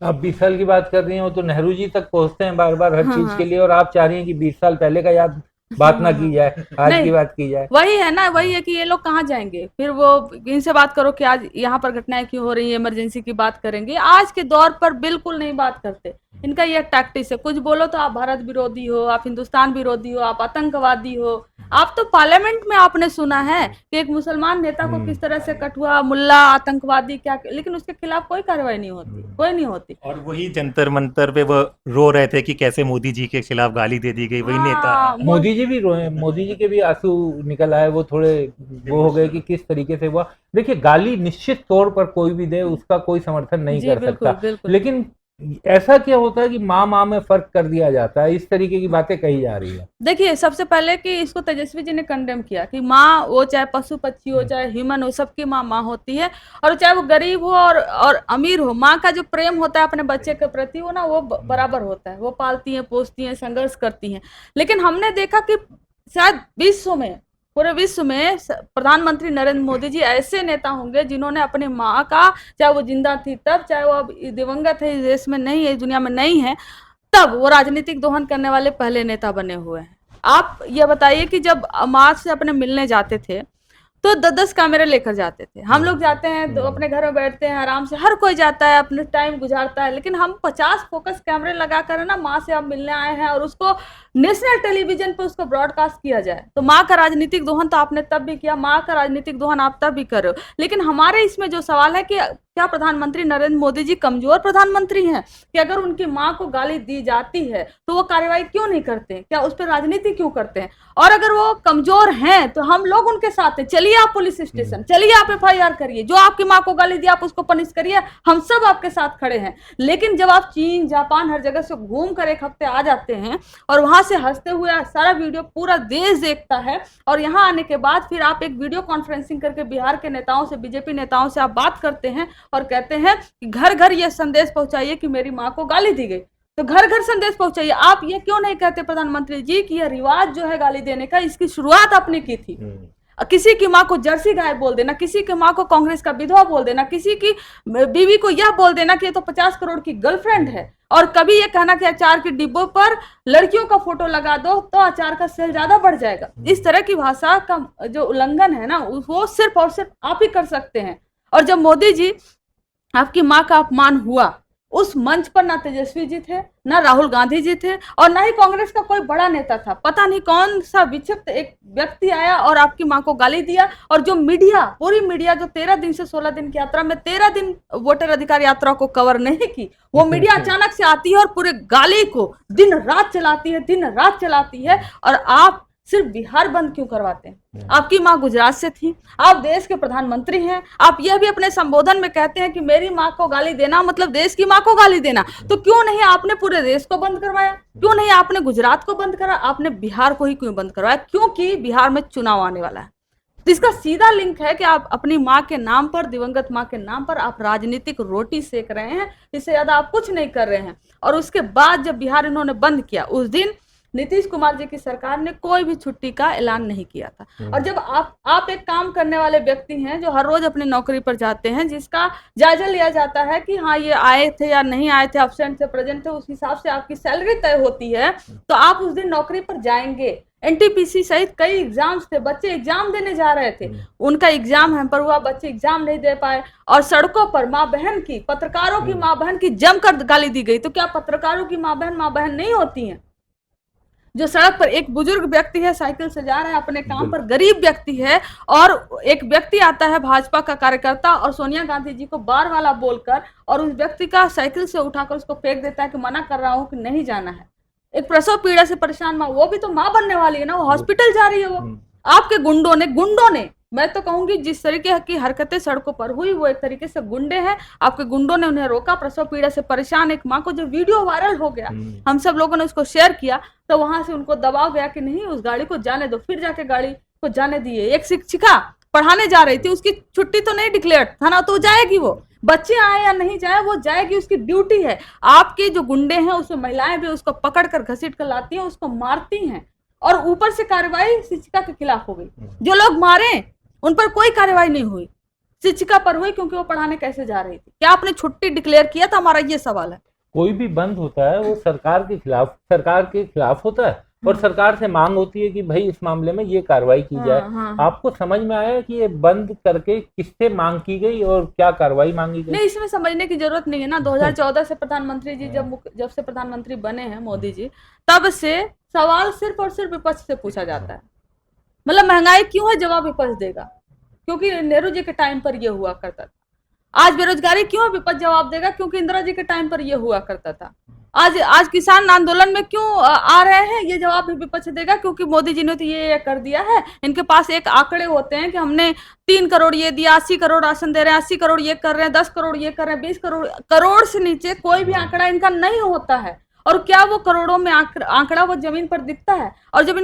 आप 20 साल की बात कर रही हो तो नेहरू जी तक पहुंचते हैं बार बार हर चीज के लिए, और आप चाह रही हैं कि 20 साल पहले का बात ना की जाए, आज की बात की जाए। वही है ना, वही है कि ये लोग कहाँ जाएंगे फिर। वो इनसे बात करो कि आज यहाँ पर घटनाएं क्यों हो रही है, इमरजेंसी की बात करेंगे। आज के दौर पर बिल्कुल नहीं बात करते। इनका ये टैक्टिस है, कुछ बोलो तो आप भारत विरोधी हो, आप हिंदुस्तान विरोधी हो, आप आतंकवादी हो। आप तो पार्लियामेंट में आपने सुना है कि एक मुसलमान नेता को किस तरह से कठुआ, मुल्ला, आतंकवादी क्या, लेकिन उसके खिलाफ कोई कार्रवाई नहीं होती, कोई नहीं होती। और वही जंतर मंतर पे वो रो रहे थे कि कैसे मोदी जी के खिलाफ गाली दे दी गई, वही नेता। मोदी जी भी रोए, मोदी जी के भी आंसू निकल आए, वो थोड़े वो हो गए कि किस तरीके से हुआ। देखिए, गाली निश्चित तौर पर कोई भी दे उसका कोई समर्थन नहीं कर सकता, लेकिन ऐसा क्या होता है कि माँ में फर्क कर दिया जाता है, इस तरीके की बातें कही जा रही है। देखिए, सबसे पहले कि इसको तेजस्वी जी ने कंडेम किया कि माँ वो चाहे पशु पक्षी हो चाहे ह्यूमन हो, सबकी माँ होती है। और चाहे वो गरीब हो और अमीर हो, माँ का जो प्रेम होता है अपने बच्चे के प्रति वो ना वो बराबर होता है। वो पालती हैं, पोसती हैं, संघर्ष करती हैं। लेकिन हमने देखा कि शायद पूरे विश्व में प्रधानमंत्री नरेंद्र मोदी जी ऐसे नेता होंगे जिन्होंने अपनी माँ का, चाहे वो जिंदा थी तब, चाहे वो अब दिवंगत है, इस देश में नहीं है, इस दुनिया में नहीं है, तब वो राजनीतिक दोहन करने वाले पहले नेता बने हुए हैं। आप ये बताइए कि जब माँ से अपने मिलने जाते थे तो 10-10 कैमरे लेकर जाते थे। हम लोग जाते हैं तो अपने घर में बैठते हैं आराम से, हर कोई जाता है अपने टाइम गुजारता है, लेकिन हम 50 फोकस कैमरे लगाकर ना माँ से आप मिलने आए हैं और उसको नेशनल टेलीविजन पे उसको ब्रॉडकास्ट किया जाए। तो माँ का राजनीतिक दोहन तो आपने तब भी किया, माँ का राजनीतिक दोहन आप तब भी कर रहे हो। लेकिन हमारे इसमें जो सवाल है कि क्या प्रधानमंत्री नरेंद्र मोदी जी कमजोर प्रधानमंत्री हैं कि अगर उनकी माँ को गाली दी जाती है तो वो कार्रवाई क्यों नहीं करते, क्या उस पर राजनीति क्यों करते हैं? और अगर वो कमजोर हैं तो हम लोग उनके साथ हैं। चलिए आप पुलिस स्टेशन, चलिए आप FIR करिए, जो आपकी माँ को गाली दी आप उसको पनिश करिए, हम सब आपके साथ खड़े हैं। लेकिन जब आप चीन, जापान, हर जगह से घूम कर एक हफ्ते आ जाते हैं और वहां से हंसते हुए सारा वीडियो पूरा देश देखता है, और यहाँ आने के बाद फिर आप एक वीडियो कॉन्फ्रेंसिंग करके बिहार के नेताओं से, बीजेपी नेताओं से आप बात करते हैं और कहते हैं कि घर घर यह संदेश पहुंचाइए कि मेरी माँ को गाली दी गई। तो घर घर संदेश पहुंचाइए। आप ये क्यों नहीं कहते प्रधानमंत्री जी कि यह रिवाज जो है गाली देने का, इसकी शुरुआत आपने की थी। किसी की माँ को जर्सी गाय बोल देना, किसी की माँ को कांग्रेस का विधवा बोल देना, किसी की बीवी को यह बोल देना कि ये तो 50 करोड़ की गर्लफ्रेंड है, और कभी ये कहना कि अचार के डिब्बों पर लड़कियों का फोटो लगा दो तो अचार का सेल ज्यादा बढ़ जाएगा। इस तरह की भाषा का जो उल्लंघन है ना, वो सिर्फ और सिर्फ आप ही कर सकते हैं। और जब मोदी जी आपकी माँ का अपमान हुआ, उस मंच पर ना तेजस्वी जी थे, ना राहुल गांधी जी थे, और ना ही कांग्रेस का कोई बड़ा नेता था। पता नहीं कौन सा विक्षिप्त एक व्यक्ति आया और आपकी माँ को गाली दिया। और जो मीडिया, पूरी मीडिया जो 13 दिन से 16 दिन की यात्रा में 13 दिन वोटर अधिकार यात्रा को कवर नहीं की, वो मीडिया अचानक से आती है और पूरे गाली को दिन रात चलाती है। और आप सिर्फ बिहार बंद क्यों करवाते हैं? आपकी माँ गुजरात से थी, आप देश के प्रधानमंत्री हैं, आप यह भी अपने संबोधन में कहते हैं कि मेरी माँ को गाली देना मतलब देश की माँ को गाली देना। तो क्यों नहीं आपने पूरे देश को बंद करवाया? क्यों नहीं आपने गुजरात को बंद करा? आपने बिहार को ही क्यों बंद करवाया? क्योंकि बिहार में चुनाव आने वाला है। तो इसका सीधा लिंक है कि आप अपनी माँ के नाम पर, दिवंगत माँ के नाम पर आप राजनीतिक रोटी सेक रहे हैं, इससे ज्यादा आप कुछ नहीं कर रहे हैं। और उसके बाद जब बिहार इन्होंने बंद किया, उस दिन नीतीश कुमार जी की सरकार ने कोई भी छुट्टी का ऐलान नहीं किया था। और जब आप एक काम करने वाले व्यक्ति हैं जो हर रोज अपनी नौकरी पर जाते हैं, जिसका जायजा लिया जाता है कि हाँ ये आए थे या नहीं आए थे, एब्सेंट थे, प्रेजेंट थे, उस हिसाब से आपकी सैलरी तय होती है, तो आप उस दिन नौकरी पर जाएंगे। एनटीपीसी सहित कई एग्जाम्स थे, बच्चे एग्जाम देने जा रहे थे, उनका एग्जाम हैम्पर हुआ, बच्चे एग्जाम नहीं दे पाए, और सड़कों पर माँ बहन की, पत्रकारों की माँ बहन की जमकर गाली दी गई। तो क्या पत्रकारों की माँ बहन नहीं होती हैं? जो सड़क पर एक बुजुर्ग व्यक्ति है, साइकिल से जा रहा है अपने काम पर, गरीब व्यक्ति है, और एक व्यक्ति आता है भाजपा का कार्यकर्ता और सोनिया गांधी जी को बार वाला बोलकर और उस व्यक्ति का साइकिल से उठाकर उसको फेंक देता है कि मना कर रहा हूं कि नहीं जाना है। एक प्रसव पीड़ा से परेशान माँ, वो भी तो माँ बनने वाली है ना, वो हॉस्पिटल जा रही है। वो आपके गुंडों ने मैं तो कहूंगी जिस तरीके की हरकतें सड़कों पर हुई वो एक तरीके से गुंडे हैं। आपके गुंडों ने उन्हें रोका। प्रसव पीड़ा से परेशान एक माँ को जो वीडियो वायरल हो गया, हम सब लोगों ने उसको शेयर किया, तो वहां से उनको दबाव गया कि नहीं उस गाड़ी को जाने दो, फिर जाके गाड़ी को जाने दिए। एक शिक्षिका पढ़ाने जा रही थी, उसकी छुट्टी तो नहीं डिक्लेयर था ना, तो जाएगी, वो बच्चे आए या नहीं जाए वो जाएगी, उसकी ड्यूटी है। आपके जो गुंडे हैं उसमें महिलाएं भी उसको पकड़ कर घसीट कर लाती हैं, उसको मारती हैं, और ऊपर से कार्रवाई शिक्षिका के खिलाफ हो गई। जो लोग मारे उन पर कोई कार्रवाई नहीं हुई, शिक्षिका पर हुई क्योंकि वो पढ़ाने कैसे जा रही थी। क्या आपने छुट्टी डिक्लेयर किया था? हमारा ये सवाल है। कोई भी बंद होता है वो सरकार के खिलाफ होता है, और सरकार से मांग होती है कि भाई इस मामले में ये कार्रवाई की जाए। आपको समझ में आया कि ये बंद करके किससे मांग की गई और क्या कार्रवाई मांगी गई? नहीं, इसमें समझने की जरूरत नहीं है ना। 2014 से प्रधानमंत्री जी जब से प्रधानमंत्री बने हैं मोदी जी, तब से सवाल सिर्फ और सिर्फ विपक्ष से पूछा जाता है। मतलब महंगाई क्यों है, जवाब विपक्ष देगा, क्योंकि नेहरू जी के टाइम पर यह हुआ करता था। आज बेरोजगारी क्यों है, विपक्ष जवाब देगा, क्योंकि इंदिरा जी के टाइम पर यह हुआ करता था। आज किसान आंदोलन में क्यों आ रहे हैं, ये जवाब भी विपक्ष देगा, क्योंकि मोदी जी ने तो ये कर दिया है। इनके पास एक आंकड़े होते हैं कि हमने 3 करोड़ ये दिया, 80 करोड़ राशन दे रहे हैं, 80 करोड़ ये कर रहे हैं, 10 करोड़ ये कर रहे हैं, 20 करोड़ से नीचे कोई भी आंकड़ा इनका नहीं होता है। और क्या वो करोड़ों में आंकड़ा वो जमीन पर दिखता है? और जब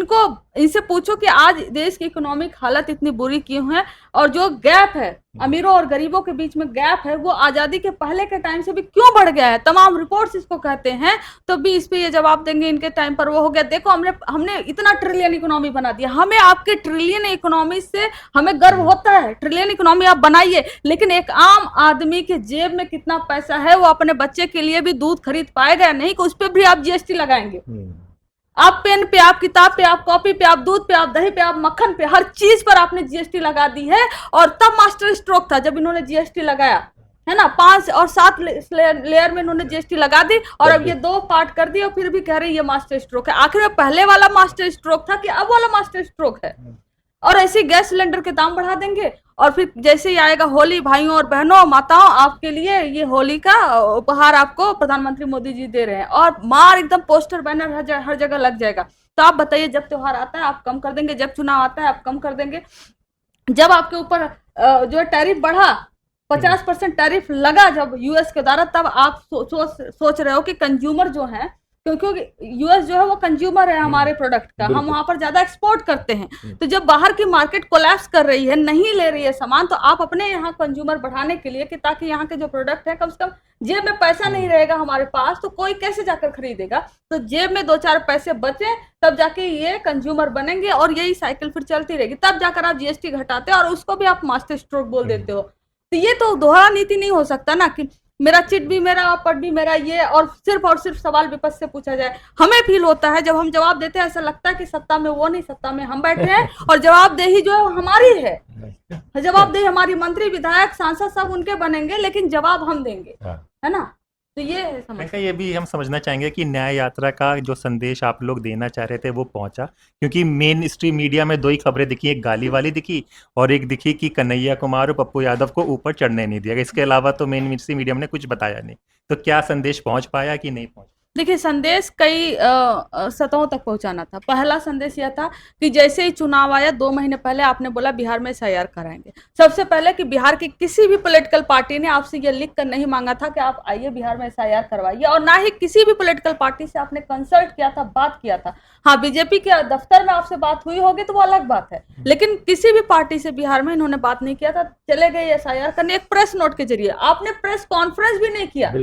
इनसे पूछो कि आज देश की इकोनॉमिक हालत इतनी बुरी क्यों है, और जो गैप है अमीरों और गरीबों के बीच में गैप है, वो आजादी के पहले के टाइम से भी क्यों बढ़ गया है, तमाम रिपोर्ट्स इसको कहते हैं, तो भी इस पे ये जवाब देंगे इनके टाइम पर वो हो गया। देखो हमने इतना ट्रिलियन इकोनॉमी बना दिया, हमें आपके ट्रिलियन इकोनॉमी से हमें गर्व होता है। ट्रिलियन इकोनॉमी आप बनाइए, लेकिन एक आम आदमी के जेब में कितना पैसा है, वो अपने बच्चे के लिए भी दूध खरीद पाएगा या नहीं, उस पर भी आप जीएसटी लगाएंगे। आप पेन पे, आप किताब पे, आप कॉपी पे, आप दूध पे, आप दही पे, आप मक्खन पे, हर चीज पर आपने जीएसटी लगा दी है। और तब मास्टर स्ट्रोक था जब इन्होंने जीएसटी लगाया है ना, 5 और 7 लेयर में इन्होंने जीएसटी लगा दी, और अब ये 2 पार्ट कर दिए, और फिर भी कह रहे हैं ये मास्टर स्ट्रोक है। आखिर में पहले वाला मास्टर स्ट्रोक था कि अब वाला मास्टर स्ट्रोक है? और ऐसे गैस सिलेंडर के दाम बढ़ा देंगे, और फिर जैसे ही आएगा होली, भाइयों और बहनों, माताओं, आपके लिए ये होली का उपहार आपको प्रधानमंत्री मोदी जी दे रहे हैं, और मार एकदम पोस्टर बैनर हर जगह लग जाएगा। तो आप बताइए, जब त्योहार आता है आप कम कर देंगे, जब चुनाव आता है आप कम कर देंगे, जब आपके ऊपर जो टैरिफ बढ़ा, 50% टैरिफ लगा जब यूएस के द्वारा, तब आप सोच रहे हो कि कंज्यूमर जो है, क्योंकि यूएस जो है वो कंज्यूमर है हमारे प्रोडक्ट का, हम वहां पर ज्यादा एक्सपोर्ट करते हैं। तो जब बाहर की मार्केट कोलैप्स कर रही है, नहीं ले रही है सामान, तो आप अपने यहाँ कंज्यूमर बढ़ाने के लिए कि ताकि यहाँ के जो प्रोडक्ट है, कम से कम जेब में पैसा नहीं रहेगा हमारे पास, तो कोई कैसे जाकर खरीदेगा। तो जेब में 2-4 पैसे बचे, तब जाके ये कंज्यूमर बनेंगे, और यही साइकिल फिर चलती रहेगी। तब जाकर आप जीएसटी घटाते हो, और उसको भी आप मास्टर स्ट्रोक बोल देते हो। तो ये तो दोहरा नीति नहीं हो सकता ना, कि मेरा चिट भी मेरा, पट भी मेरा, ये और सिर्फ सवाल विपक्ष से पूछा जाए। हमें फील होता है जब हम जवाब देते हैं, ऐसा लगता है कि सत्ता में वो नहीं, सत्ता में हम बैठे हैं, और जवाबदेही जो है वो हमारी है। जवाबदेही हमारी मंत्री, विधायक, सांसद सब उनके बनेंगे, लेकिन जवाब हम देंगे, है ना। तो ये है ये भी हम समझना चाहेंगे कि न्याय यात्रा का जो संदेश आप लोग देना चाह रहे थे वो पहुंचा, क्योंकि मेन स्ट्रीम मीडिया में 2 ही खबरें दिखी, एक गाली वाली दिखी और एक दिखी कि कन्हैया कुमार और पप्पू यादव को ऊपर चढ़ने नहीं दिया। इसके अलावा तो मेन स्ट्रीम मीडिया ने कुछ बताया नहीं। तो क्या संदेश पहुंच पाया कि नहीं पहुंच? देखिए, संदेश कई सतहों तक पहुंचाना था। पहला संदेश यह था कि जैसे ही चुनाव आया 2 महीने पहले आपने बोला बिहार में एसआईआर कराएंगे। सबसे पहले कि बिहार की किसी भी पॉलिटिकल पार्टी ने आपसे यह लिख कर नहीं मांगा था कि आप आइए बिहार में एसआईआर करवाइए, और ना ही किसी भी पॉलिटिकल पार्टी से आपने कंसल्ट किया था, बात किया था। हाँ, बीजेपी के दफ्तर में आपसे बात हुई होगी तो वो अलग बात है, लेकिन किसी भी पार्टी से बिहार में इन्होंने बात नहीं किया था। चले गए एसआईआर करने एक प्रेस नोट के जरिए, आपने प्रेस कॉन्फ्रेंस भी नहीं किया।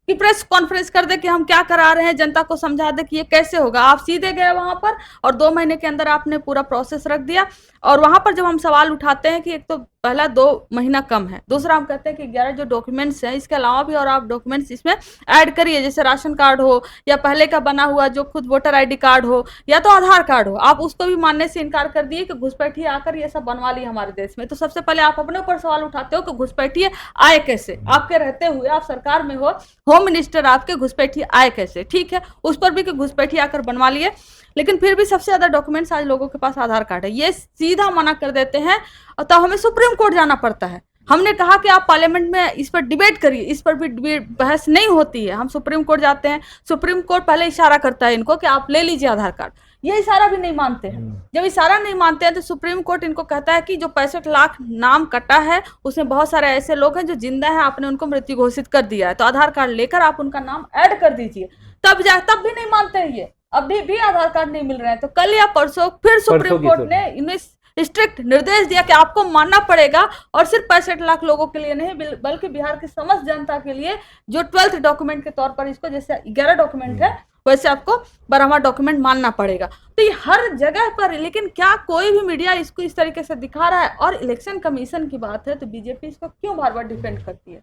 कि प्रेस कॉन्फ्रेंस कर दे कि हम क्या करा रहे हैं, जनता को समझा दे कि ये कैसे होगा। आप सीधे गए वहां पर और 2 महीने के अंदर आपने पूरा प्रोसेस रख दिया। और वहां पर जब हम सवाल उठाते हैं कि एक तो पहला 2 महीना कम है, दूसरा हम कहते हैं कि 11 जो डॉक्यूमेंट्स हैं इसके अलावा भी और आप डॉक्यूमेंट्स इसमें ऐड करिए, जैसे राशन कार्ड हो या पहले का बना हुआ जो खुद वोटर आईडी कार्ड हो या तो आधार कार्ड हो, आप उसको भी मानने से इनकार कर दिए कि घुसपैठिए आकर ये सब बनवा लिए हमारे देश में। तो सबसे पहले आप अपने ऊपर सवाल उठाते हो कि घुसपैठिए आए कैसे, आपके रहते हुए, आप सरकार में हो, होम मिनिस्टर आपके, घुसपैठिए आए कैसे। ठीक है, उस पर भी कि घुसपैठिए आकर बनवा लिए, लेकिन फिर भी सबसे ज्यादा डॉक्यूमेंट्स आज लोगों के पास आधार कार्ड है, ये सीधा मना कर देते हैं। तो हमें सुप्रीम कोर्ट जाना पड़ता है। हमने कहा कि आप पार्लियामेंट में इस पर डिबेट करिए, इस पर भी बहस नहीं होती है। हम सुप्रीम कोर्ट जाते हैं, सुप्रीम कोर्ट पहले इशारा करता है इनको कि आप ले लीजिए आधार कार्ड, ये इशारा भी नहीं मानते हैं। जब इशारा नहीं मानते हैं तो सुप्रीम कोर्ट इनको कहता है कि जो 65 लाख नाम कटा है उसमें बहुत सारे ऐसे लोग हैं जो जिंदा हैं, आपने उनको मृत्यु घोषित कर दिया है, तो आधार कार्ड लेकर आप उनका नाम ऐड कर दीजिए। तब भी नहीं मानते हैं ये, अभी भी आधार कार्ड नहीं मिल रहे हैं। तो कल या परसों फिर सुप्रीम कोर्ट ने इन्हें स्ट्रिक्ट निर्देश दिया कि आपको मानना पड़ेगा, और सिर्फ 65 लाख लोगों के लिए नहीं बल्कि बिहार की समस्त जनता के लिए, जो 12th डॉक्यूमेंट के तौर पर इसको, जैसे 11 डॉक्यूमेंट है वैसे आपको 12वां डॉक्यूमेंट मानना पड़ेगा। तो ये हर जगह पर, लेकिन क्या कोई भी मीडिया इसको इस तरीके से दिखा रहा है? और इलेक्शन कमीशन की बात है तो बीजेपी इसको क्यों बार बार डिफेंड करती है?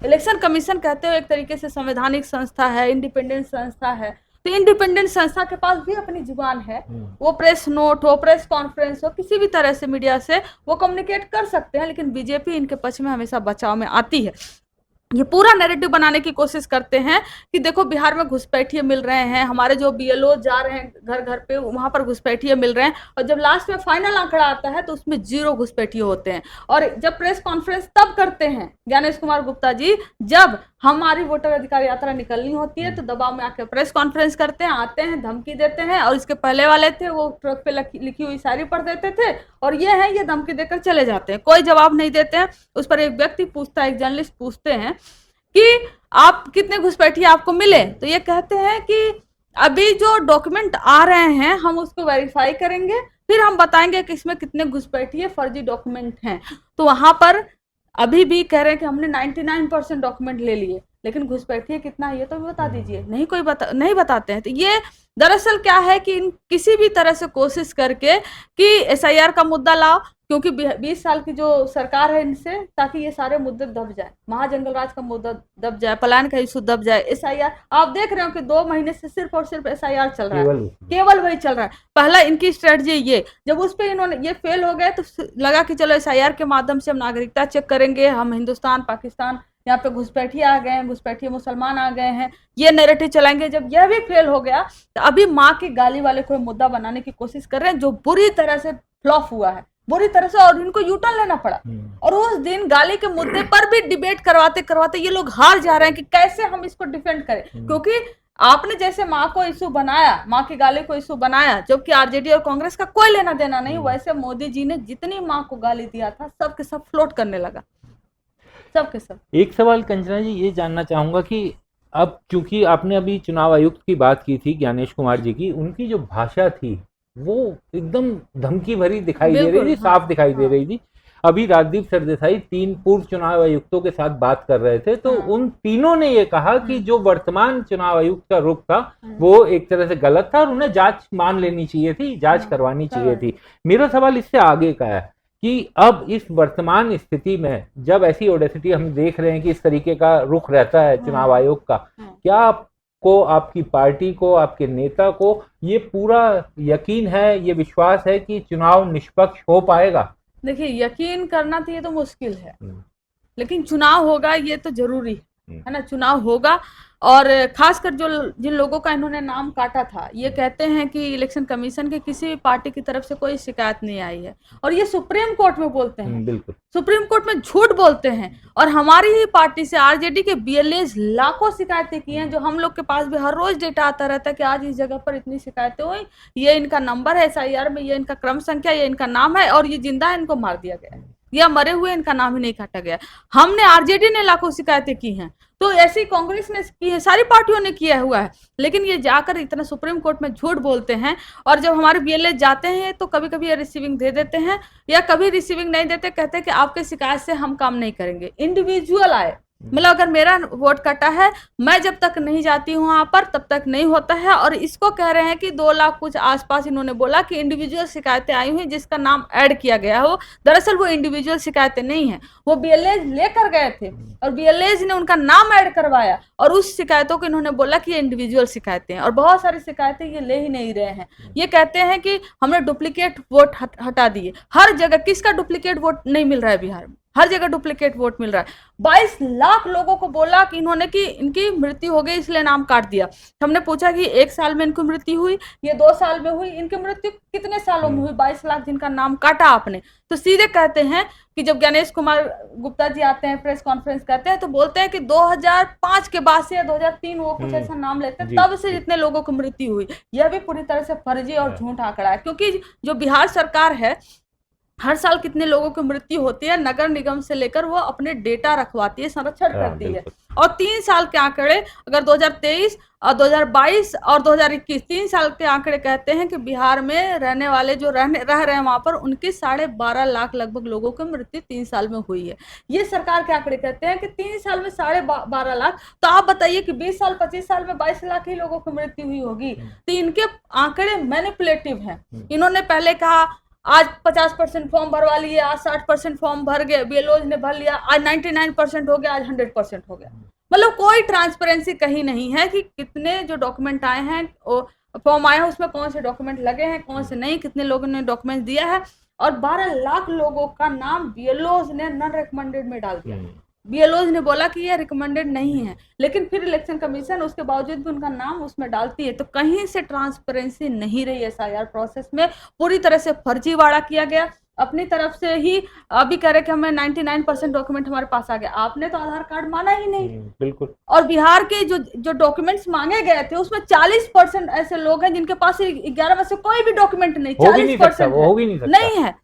इलेक्शन कमीशन कहते हो एक तरीके से संवैधानिक संस्था है, इंडिपेंडेंट संस्था है, तो इंडिपेंडेंट संस्था के पास भी अपनी जुबान है, वो प्रेस नोट हो, प्रेस कॉन्फ्रेंस हो, किसी भी तरह से मीडिया से वो कम्युनिकेट कर सकते हैं, लेकिन बीजेपी इनके पक्ष में हमेशा बचाव में आती है। ये पूरा नैरेटिव बनाने की कोशिश करते हैं कि देखो बिहार में घुसपैठिए मिल रहे हैं, हमारे जो बीएलओ जा रहे हैं घर घर पे वहां पर घुसपैठिए मिल रहे हैं, और जब लास्ट में फाइनल आंकड़ा आता है तो उसमें 0 घुसपैठिए होते हैं। और जब प्रेस कॉन्फ्रेंस तब करते हैं ज्ञानेश कुमार गुप्ता जी, जब हमारी वोटर अधिकार यात्रा निकलनी होती है तो दबाव में आके प्रेस कॉन्फ्रेंस करते हैं, आते हैं, धमकी देते हैं। और इसके पहले वाले थे वो ट्रक पे लिखी हुई शायरी पढ़ देते थे, और ये है ये धमकी देकर चले जाते हैं, कोई जवाब नहीं देते हैं। उस पर एक व्यक्ति पूछता है, एक जर्नलिस्ट पूछते हैं कि आप कितने घुसपैठिए आपको मिले, तो ये कहते हैं कि अभी जो डॉक्यूमेंट आ रहे हैं हम उसको वेरीफाई करेंगे, फिर हम बताएंगे कि इसमें कितने घुसपैठिए फर्जी डॉक्यूमेंट हैं। तो वहां पर अभी भी कह रहे हैं कि हमने 99% डॉक्यूमेंट ले लिए, लेकिन घुसपैठिए कितना है ये तो भी बता दीजिए, नहीं बताते हैं। तो ये दरअसल क्या है कि किसी भी तरह से कोशिश करके कि एसआईआर का मुद्दा लाओ, क्योंकि 20 साल की जो सरकार है इनसे, ताकि ये सारे मुद्दे दब जाए, महाजंगल राज का मुद्दा दब जाए, पलायन का इशू दब जाए, एसआईआर आप देख रहे हो कि 2 महीने से सिर्फ और सिर्फ एसआईआर चल रहा है, केवल वही चल रहा है। पहला इनकी स्ट्रेटजी ये, जब उस पर इन्होंने ये फेल हो गए तो लगा कि चलो एसआईआर के माध्यम से हम नागरिकता चेक करेंगे, हम हिंदुस्तान पाकिस्तान यहाँ पे घुसपैठिए आ गए हैं, घुसपैठिए मुसलमान आ गए हैं, ये नैरेटिव चलाएंगे। जब यह भी फेल हो गया तो अभी माँ की गाली वाले को मुद्दा बनाने की कोशिश कर रहे हैं, जो बुरी तरह से फ्लॉप हुआ है, बुरी तरह से, और इनको यूटर्न लेना पड़ा। और उस दिन गाली के मुद्दे पर भी डिबेट करवाते करवाते ये लोग हार जा रहे हैं कि कैसे हम इसको डिफेंड करें, क्योंकि आपने जैसे माँ को इशू बनाया, माँ की गाली को इशू बनाया, जबकि आरजेडी और कांग्रेस का कोई लेना देना नहीं, वैसे मोदी जी ने जितनी माँ को गाली दिया था सब के सब फ्लोट करने लगा, सब के सब। एक सवाल कंचना जी ये जानना चाहूंगा कि अब क्योंकि आपने अभी चुनाव आयुक्त की बात की थी ज्ञानेश कुमार जी की, उनकी जो भाषा थी वो एकदम धमकी भरी दिखाई दे रही थी, साफ दिखाई दे रही थी। अभी राजदीप सरदेसाई 3 पूर्व चुनाव आयुक्तों के साथ बात कर रहे थे, तो उन तीनों ने ये कहा कि जो वर्तमान चुनाव आयुक्त का रुख था वो एक तरह से गलत था और उन्हें जांच मान लेनी चाहिए थी, जांच करवानी चाहिए थी। मेरा सवाल इससे आगे का है कि अब इस वर्तमान स्थिति में जब ऐसी ऑडेसिटी हम देख रहे हैं कि इस तरीके का रुख रहता है चुनाव आयोग का, क्या आपको, आपकी पार्टी को, आपके नेता को ये पूरा यकीन है, ये विश्वास है कि चुनाव निष्पक्ष हो पाएगा? देखिए, यकीन करना तो ये तो मुश्किल है, लेकिन चुनाव होगा ये तो जरूरी है ना, चुनाव होगा। और खासकर जो जिन लोगों का इन्होंने नाम काटा था, ये कहते हैं कि इलेक्शन कमीशन के किसी भी पार्टी की तरफ से कोई शिकायत नहीं आई है, और ये सुप्रीम कोर्ट में बोलते हैं, बिल्कुल सुप्रीम कोर्ट में झूठ बोलते हैं। और हमारी ही पार्टी से आरजेडी के बीएलएज लाखों शिकायतें की हैं, जो हम लोग के पास भी हर रोज डेटा आता रहता है कि आज इस जगह पर इतनी शिकायतें हुई, ये इनका नंबर है एसआईआर में, ये इनका क्रम संख्या, ये इनका नाम है, और ये जिंदा है, इनको मार दिया गया है, या मरे हुए इनका नाम ही नहीं काटा गया। हमने, आरजेडी ने लाखों शिकायतें की हैं, तो ऐसी कांग्रेस ने की है, सारी पार्टियों ने किया हुआ है, लेकिन ये जाकर इतना सुप्रीम कोर्ट में झूठ बोलते हैं। और जब हमारे बीएलए जाते हैं तो कभी कभी ये रिसीविंग दे देते हैं, या कभी रिसीविंग नहीं देते, कहते हैं कि आपके शिकायत से हम काम नहीं करेंगे। इंडिविजुअल आए, मतलब अगर मेरा वोट कटा है, मैं जब तक नहीं जाती हूँ वहां पर तब तक नहीं होता है। और इसको कह रहे हैं कि 2 लाख कुछ आसपास इन्होंने बोला कि इंडिविजुअल शिकायतें आई हुई जिसका नाम ऐड किया गया है। वो दरअसल वो इंडिविजुअल शिकायतें नहीं है, वो बीएलएज लेकर गए थे और बीएलएज ने उनका नाम ऐड करवाया और उस शिकायतों को इन्होंने बोला कि ये इंडिविजुअल शिकायतें हैं। और बहुत सारी शिकायतें ये ले ही नहीं रहे हैं। ये कहते हैं कि हमने डुप्लीकेट वोट हटा दिए। हर जगह किसका डुप्लीकेट वोट नहीं मिल रहा है बिहार में? हर जगह डुप्लीकेट वोट मिल रहा है। 22 लाख लोगों को बोला कि इन्होंने कि इनकी मृत्यु हो गई इसलिए नाम काट दिया। हमने पूछा कि 1 साल में इनको मृत्यु हुई, ये 2 साल में हुई, इनकी मृत्यु कितने सालों में हुई? 22 लाख जिनका नाम काटा आपने। तो सीधे कहते हैं कि जब गणेश कुमार गुप्ता जी आते हैं प्रेस कॉन्फ्रेंस करते हैं तो बोलते हैं कि 2005 के बाद से या 2003 वो कुछ ऐसा नाम लेते हैं तब से जितने लोगों की मृत्यु हुई। यह भी पूरी तरह से फर्जी और झूठ आंकड़ा है, क्योंकि जो बिहार सरकार है हर साल कितने लोगों की मृत्यु होती है नगर निगम से लेकर वो अपने डेटा रखवाती है, संरक्षण करती है। और 3 साल के आंकड़े अगर 2023 और 2022 और 2021 3 साल के आंकड़े कहते हैं कि बिहार में रहने वाले जो रह रहे हैं वहां पर उनकी 12.5 लाख लगभग लोगों की मृत्यु 3 साल में हुई है। ये सरकार के आंकड़े कहते हैं कि 3 साल में 12.5 लाख। तो आप बताइए कि 20 साल 25 साल में 22 लाख ही लोगों की मृत्यु हुई होगी। तो इनके आंकड़े मैनिपुलेटिव हैं। इन्होंने पहले कहा आज 50% फॉर्म भरवा लिए, आज 60% फॉर्म भर गए, बीएलओज ने भर लिया, आज 99% हो गया, आज 100% हो गया। मतलब कोई ट्रांसपेरेंसी कहीं नहीं है कि कितने जो डॉक्यूमेंट आए हैं फॉर्म आए हैं उसमें कौन से डॉक्यूमेंट लगे हैं कौन से नहीं, कितने लोगों ने डॉक्यूमेंट दिया है। और 12 लाख लोगों का नाम बीएलओज ने नॉन रिकमेंडेड में डाल दिया। बीएलओज ने बोला कि ये रिकमेंडेड नहीं है, लेकिन फिर इलेक्शन कमीशन उसके बावजूद भी उनका नाम उसमें डालती है। तो कहीं से ट्रांसपेरेंसी नहीं रही एसआईआर प्रोसेस में, पूरी तरह से फर्जीवाड़ा किया गया। अपनी तरफ से ही अभी कह रहे कि हमें 99% डॉक्यूमेंट हमारे पास आ गया। आपने तो आधार कार्ड माना ही नहीं। बिल्कुल। और बिहार के जो डॉक्यूमेंट्स मांगे गए थे उसमें 40% ऐसे लोग हैं जिनके पास 11 में से कोई भी डॉक्यूमेंट नहीं, 40% नहीं है।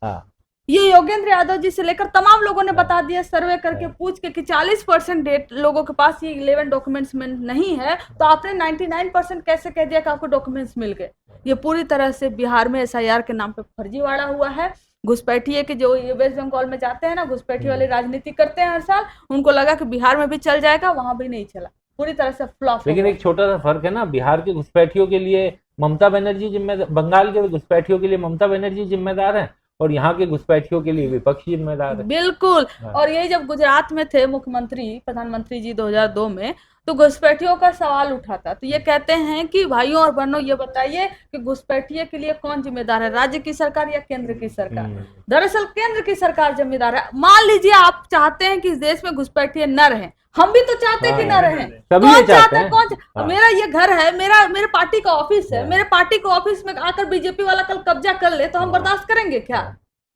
ये योगेंद्र यादव जी से लेकर तमाम लोगों ने बता दिया सर्वे करके पूछ के कि 40% लोगों के पास ये 11 डॉक्यूमेंट्स में नहीं है। तो आपने 99% कैसे कह दिया कि आपको डॉक्यूमेंट्स मिल गए? ये पूरी तरह से बिहार में एसआईआर के नाम पे फर्जीवाड़ा हुआ है। घुसपैठिए के जो ये वेस्ट बंगाल में जाते हैं ना, घुसपैठी वाली राजनीति करते हैं हर साल, उनको लगा कि बिहार में भी चल जाएगा, वहां भी नहीं चला, पूरी तरह से फ्लॉप। लेकिन एक छोटा सा फर्क है ना, बिहार के घुसपैठियों के लिए ममता बनर्जी जिम्मेदार, बंगाल के घुसपैठियों के लिए ममता बनर्जी जिम्मेदार है और यहाँ के घुसपैठियों के लिए विपक्ष जिम्मेदार है। बिल्कुल। और ये जब गुजरात में थे मुख्यमंत्री प्रधानमंत्री जी 2002 में, तो घुसपैठियों का सवाल उठा था। तो ये कहते हैं कि भाइयों और बहनों ये बताइए कि घुसपैठिए के लिए कौन जिम्मेदार है, राज्य की सरकार या केंद्र की सरकार? दरअसल केंद्र की सरकार जिम्मेदार है। मान लीजिए आप चाहते हैं कि इस देश में घुसपैठिए न रहे, हम भी तो चाहते हैं कि न रहे। कौन चाहते हैं? कौन? मेरा ये घर है, मेरे पार्टी का ऑफिस है, मेरे पार्टी के ऑफिस में आकर बीजेपी वाला कल कब्जा कर ले तो हम बर्दाश्त करेंगे क्या?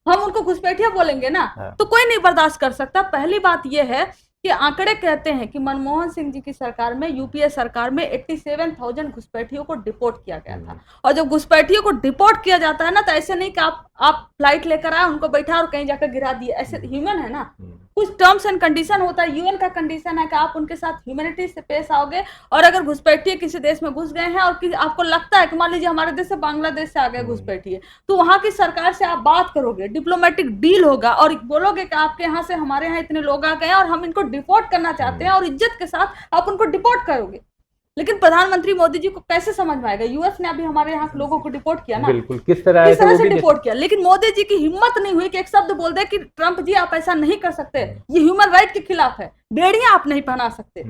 हम उनको घुसपैठिया बोलेंगे ना? तो कोई नहीं बर्दाश्त कर सकता। पहली बात यह है कि आंकड़े कहते हैं कि मनमोहन सिंह जी की सरकार में, यूपीए सरकार में 87,000 घुसपैठियों को डिपोर्ट किया गया था। और जब घुसपैठियों को डिपोर्ट किया जाता है ना, तो ऐसे नहीं कि आप फ्लाइट लेकर आए, उनको बैठा और कहीं जाकर गिरा दिए, ऐसे ह्यूमन है ना, कुछ टर्म्स एंड कंडीशन होता है। यूएन का कंडीशन है कि आप उनके साथ ह्यूमैनिटी से पेश आओगे। और अगर घुसपैठिए किसी देश में घुस गए हैं और आपको लगता है कि मान लीजिए हमारे देश से बांग्लादेश से आ गए घुसपैठिए, तो वहां की सरकार से आप बात करोगे, डिप्लोमेटिक डील होगा और बोलोगे कि आपके यहाँ से हमारे यहाँ इतने लोग आ गए और हम इनको डिपोर्ट करना चाहते हैं, और इज्जत के साथ आप उनको डिपोर्ट करोगे। लेकिन प्रधानमंत्री मोदी जी को कैसे समझ में आएगा? यूएस ने अभी हमारे यहाँ के लोगों को डिपोर्ट किया ना, बिल्कुल किस तरह से डिपोर्ट किया। लेकिन मोदी जी की हिम्मत नहीं हुई कि एक शब्द बोल दे कि ट्रंप जी आप ऐसा नहीं कर सकते, ये ह्यूमन राइट के खिलाफ है, बेड़ियां आप नहीं पहना सकते।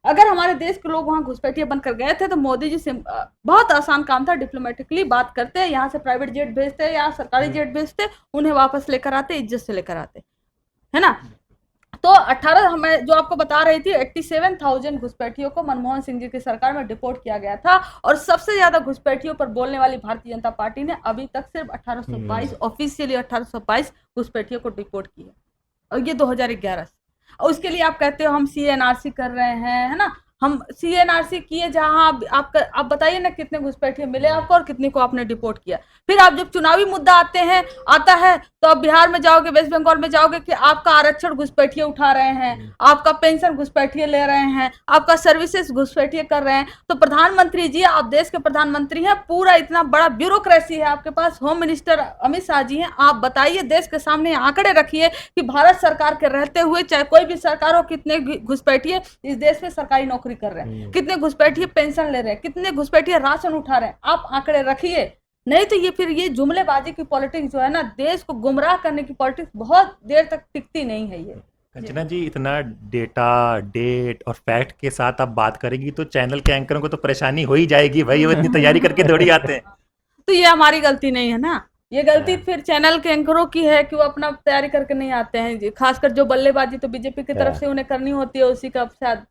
अगर हमारे देश के लोग वहां घुसपैठिए बनकर गए थे तो मोदी जी से बहुत आसान काम था, डिप्लोमेटिकली बात करते, यहाँ से प्राइवेट जेट भेजते या सरकारी जेट भेजते, उन्हें वापस लेकर आते, इज्जत से लेकर आते, है ना। तो 18 हमें जो आपको बता रही थी 87,000 घुसपैठियों को मनमोहन सिंह जी की सरकार में डिपोर्ट किया गया था। और सबसे ज्यादा घुसपैठियों पर बोलने वाली भारतीय जनता पार्टी ने अभी तक सिर्फ 1822 ऑफिशियली 1822 घुसपैठियों को डिपोर्ट किया, और ये 2011 से। और उसके लिए आप कहते हो हम CNRC कर रहे हैं, है ना, हम CNRC किए जहां आप बताइए ना कितने घुसपैठिए मिले आपको और कितने को आपने डिपोर्ट किया। फिर आप जब चुनावी मुद्दा आता है तो आप बिहार में जाओगे, वेस्ट बंगाल में जाओगे कि आपका आरक्षण घुसपैठिए उठा रहे हैं, आपका पेंशन घुसपैठिए ले रहे हैं, आपका सर्विसेज घुसपैठिए कर रहे हैं। तो प्रधानमंत्री जी, आप देश के प्रधानमंत्री हैं, पूरा इतना बड़ा ब्यूरोक्रेसी है आपके पास, होम मिनिस्टर अमित शाह जी हैं, आप बताइए, देश के सामने आंकड़े रखिए कि भारत सरकार के रहते हुए चाहे कोई भी सरकार हो, कितने घुसपैठिए इस देश में सरकारी नौकरी कर रहे हैं, कितने घुसपैठिए पेंशन ले रहे हैं, कितने घुसपैठिए राशन उठा रहे हैं, आप आंकड़े रखिए। नहीं तो ये फिर ये जुमलेबाजी की पॉलिटिक्स जो है ना, देश को गुमराह करने की पॉलिटिक्स बहुत देर तक टिकती नहीं है ये। कंचना जी, इतना डेटा, डेट और फैक्ट के साथ आप बात करेगी तो चैनल के एंकरों को तो परेशानी हो ही जाएगी भाई, वो इतनी तैयारी करके थोड़ी आते हैं। तो ये हमारी गलती नहीं है ना, ये गलती फिर चैनल के एंकरों की है कि वो अपना तैयारी करके नहीं आते हैं। खासकर जो बल्लेबाजी तो बीजेपी की तरफ से उन्हें करनी होती है, उसी का शायद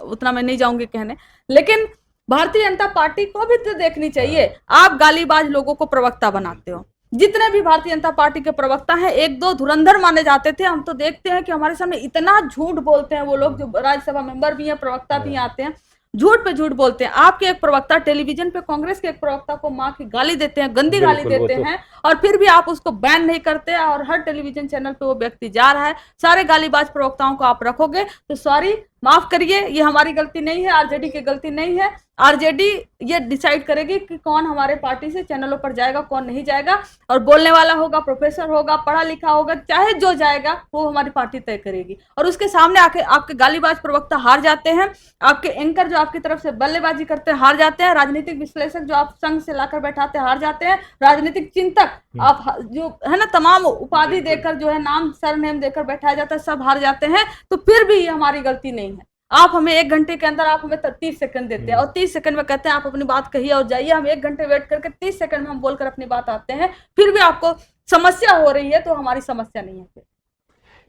उतना मैं नहीं जाऊंगी कहने, लेकिन भारतीय जनता पार्टी को भी तो देखनी चाहिए। आप गालीबाज लोगों को प्रवक्ता बनाते हो, जितने भी भारतीय जनता पार्टी के प्रवक्ता हैं, एक दो धुरंधर माने जाते थे, हम तो देखते हैं कि हमारे सामने इतना झूठ बोलते हैं वो लोग, जो राज्यसभा मेंबर भी हैं, प्रवक्ता भी आते हैं, झूठ पे झूठ बोलते हैं। आपके एक प्रवक्ता टेलीविजन पे कांग्रेस के एक प्रवक्ता को माँ की गाली देते हैं, गंदी गाली देते हैं, और फिर भी आप उसको बैन नहीं करते, और हर टेलीविजन चैनल पे वो व्यक्ति जा रहा है। सारे गालीबाज प्रवक्ताओं को आप रखोगे तो सॉरी, माफ करिए, ये हमारी गलती नहीं है, आरजेडी की गलती नहीं है। आरजेडी ये डिसाइड करेगी कि कौन हमारे पार्टी से चैनलों पर जाएगा, कौन नहीं जाएगा, और बोलने वाला होगा, प्रोफेसर होगा, पढ़ा लिखा होगा, चाहे जो जाएगा वो हमारी पार्टी तय करेगी। और उसके सामने आके आपके गालीबाज प्रवक्ता हार जाते हैं, आपके एंकर जो आपकी तरफ से बल्लेबाजी करते हैं हार जाते हैं, राजनीतिक विश्लेषक जो आप संघ से लाकर बैठाते हैं हार जाते हैं, राजनीतिक चिंतक आप जो है ना, तमाम उपाधि देकर जो है, नाम सरनेम देकर बैठाया जाता है, सब हार जाते हैं। तो फिर भी ये हमारी गलती नहीं है। आप हमें 1 घंटे के अंदर आप हमें 30 सेकंड देते हैं, और 30 सेकंड में कहते हैं आप अपनी बात कहिए और जाइए। हम 1 घंटे वेट करके 30 सेकंड में हम बोलकर अपनी बात आते हैं, फिर भी आपको समस्या हो रही है, तो हमारी समस्या नहीं है।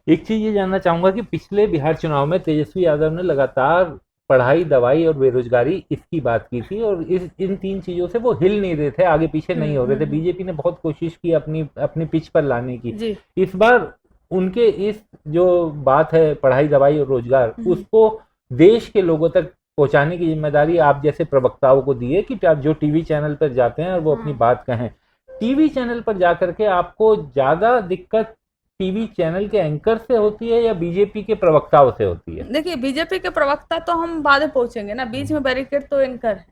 एक चीज ये जानना चाहूंगा कि पिछले बिहार चुनाव में तेजस्वी यादव ने लगातार पढ़ाई, दवाई और बेरोजगारी इसकी बात की थी, और इन 3 चीजों से वो हिल नहीं रहे थे, आगे पीछे नहीं हो रहे थे। बीजेपी ने बहुत कोशिश की अपनी पिच पर लाने की। इस बार उनके इस जो बात है पढ़ाई, दवाई और रोजगार, उसको देश के लोगों तक पहुंचाने की जिम्मेदारी आप जैसे प्रवक्ताओं को दी है कि जो टीवी चैनल पर जाते हैं और वो अपनी बात कहें। टीवी चैनल पर जाकर के आपको ज्यादा दिक्कत टीवी चैनल के एंकर से होती है या बीजेपी के प्रवक्ताओं से होती है? देखिए, बीजेपी के प्रवक्ता तो हम बाद में पहुंचेंगे ना, बीच में बैरिकेड तो एंकर है।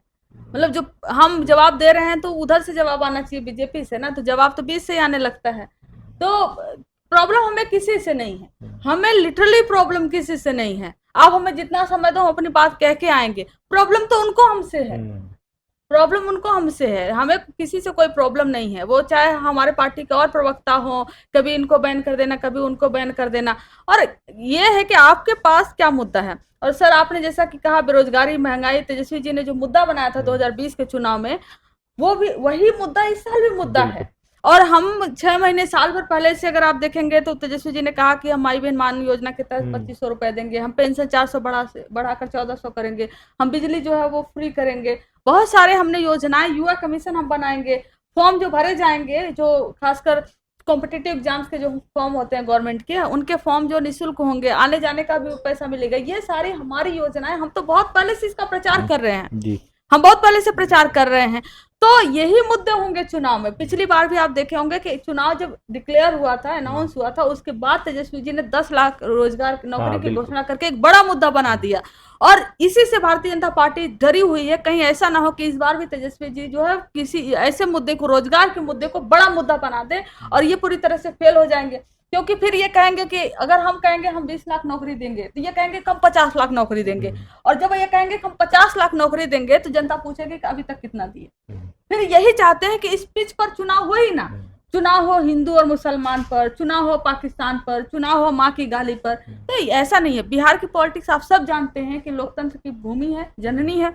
मतलब जो हम जवाब दे रहे हैं तो उधर से जवाब आना चाहिए बीजेपी से ना, तो जवाब तो बीच से आने लगता है। तो प्रॉब्लम हमें किसी से नहीं है, हमें लिटरली प्रॉब्लम किसी से नहीं है। आप हमें जितना समय दो, हम अपनी बात कह के आएंगे। प्रॉब्लम तो उनको हमसे है, प्रॉब्लम उनको हमसे है, हमें किसी से कोई प्रॉब्लम नहीं है। वो चाहे हमारे पार्टी के और प्रवक्ता हो, कभी इनको बैन कर देना, कभी उनको बैन कर देना। और ये है कि आपके पास क्या मुद्दा है। और सर, आपने जैसा कि कहा बेरोजगारी, महंगाई, तेजस्वी जी ने जो मुद्दा बनाया था 2020 के चुनाव में, वो भी वही मुद्दा इस साल भी मुद्दा है। और हम 6 महीने, साल भर पहले से अगर आप देखेंगे तो तेजस्वी जी ने कहा कि हम माई बहन मान योजना के तहत 2500 रुपए देंगे, हम पेंशन 400 बढ़ाकर 1400 करेंगे, हम बिजली जो है वो फ्री करेंगे, बहुत सारे हमने योजनाएं, युवा कमीशन हम बनाएंगे, फॉर्म जो भरे जाएंगे, जो खासकर कॉम्पिटिटिव एग्जाम्स के जो फॉर्म होते हैं गवर्नमेंट के, उनके फॉर्म जो निःशुल्क होंगे, आने जाने का भी पैसा मिलेगा। ये सारी हमारी योजनाएं, हम तो बहुत पहले से इसका प्रचार कर रहे हैं जी। हम बहुत पहले से प्रचार कर रहे हैं। तो यही मुद्दे होंगे चुनाव में। पिछली बार भी आप देखे होंगे कि चुनाव जब डिक्लेयर हुआ था, अनाउंस हुआ था, उसके बाद तेजस्वी जी ने 10 लाख रोजगार नौकरी की घोषणा करके एक बड़ा मुद्दा बना दिया। और इसी से भारतीय जनता पार्टी डरी हुई है, कहीं ऐसा ना हो कि इस बार भी तेजस्वी जी जो है किसी ऐसे मुद्दे को, रोजगार के मुद्दे को बड़ा मुद्दा बना दे और ये पूरी तरह से फेल हो जाएंगे। क्योंकि फिर ये कहेंगे कि अगर हम कहेंगे हम 20 लाख नौकरी देंगे, तो ये कहेंगे हम 50 लाख नौकरी देंगे, और जब ये कहेंगे हम 50 लाख नौकरी देंगे तो जनता पूछेगी कि अभी तक कितना दिए। फिर यही चाहते हैं कि इस पिच पर चुनाव हो ही ना, चुनाव हो हिंदू और मुसलमान पर, चुनाव हो पाकिस्तान पर, चुनाव हो माँ की गाली पर। तो ऐसा नहीं है। बिहार की पॉलिटिक्स आप सब जानते हैं कि लोकतंत्र की भूमि है, जननी है,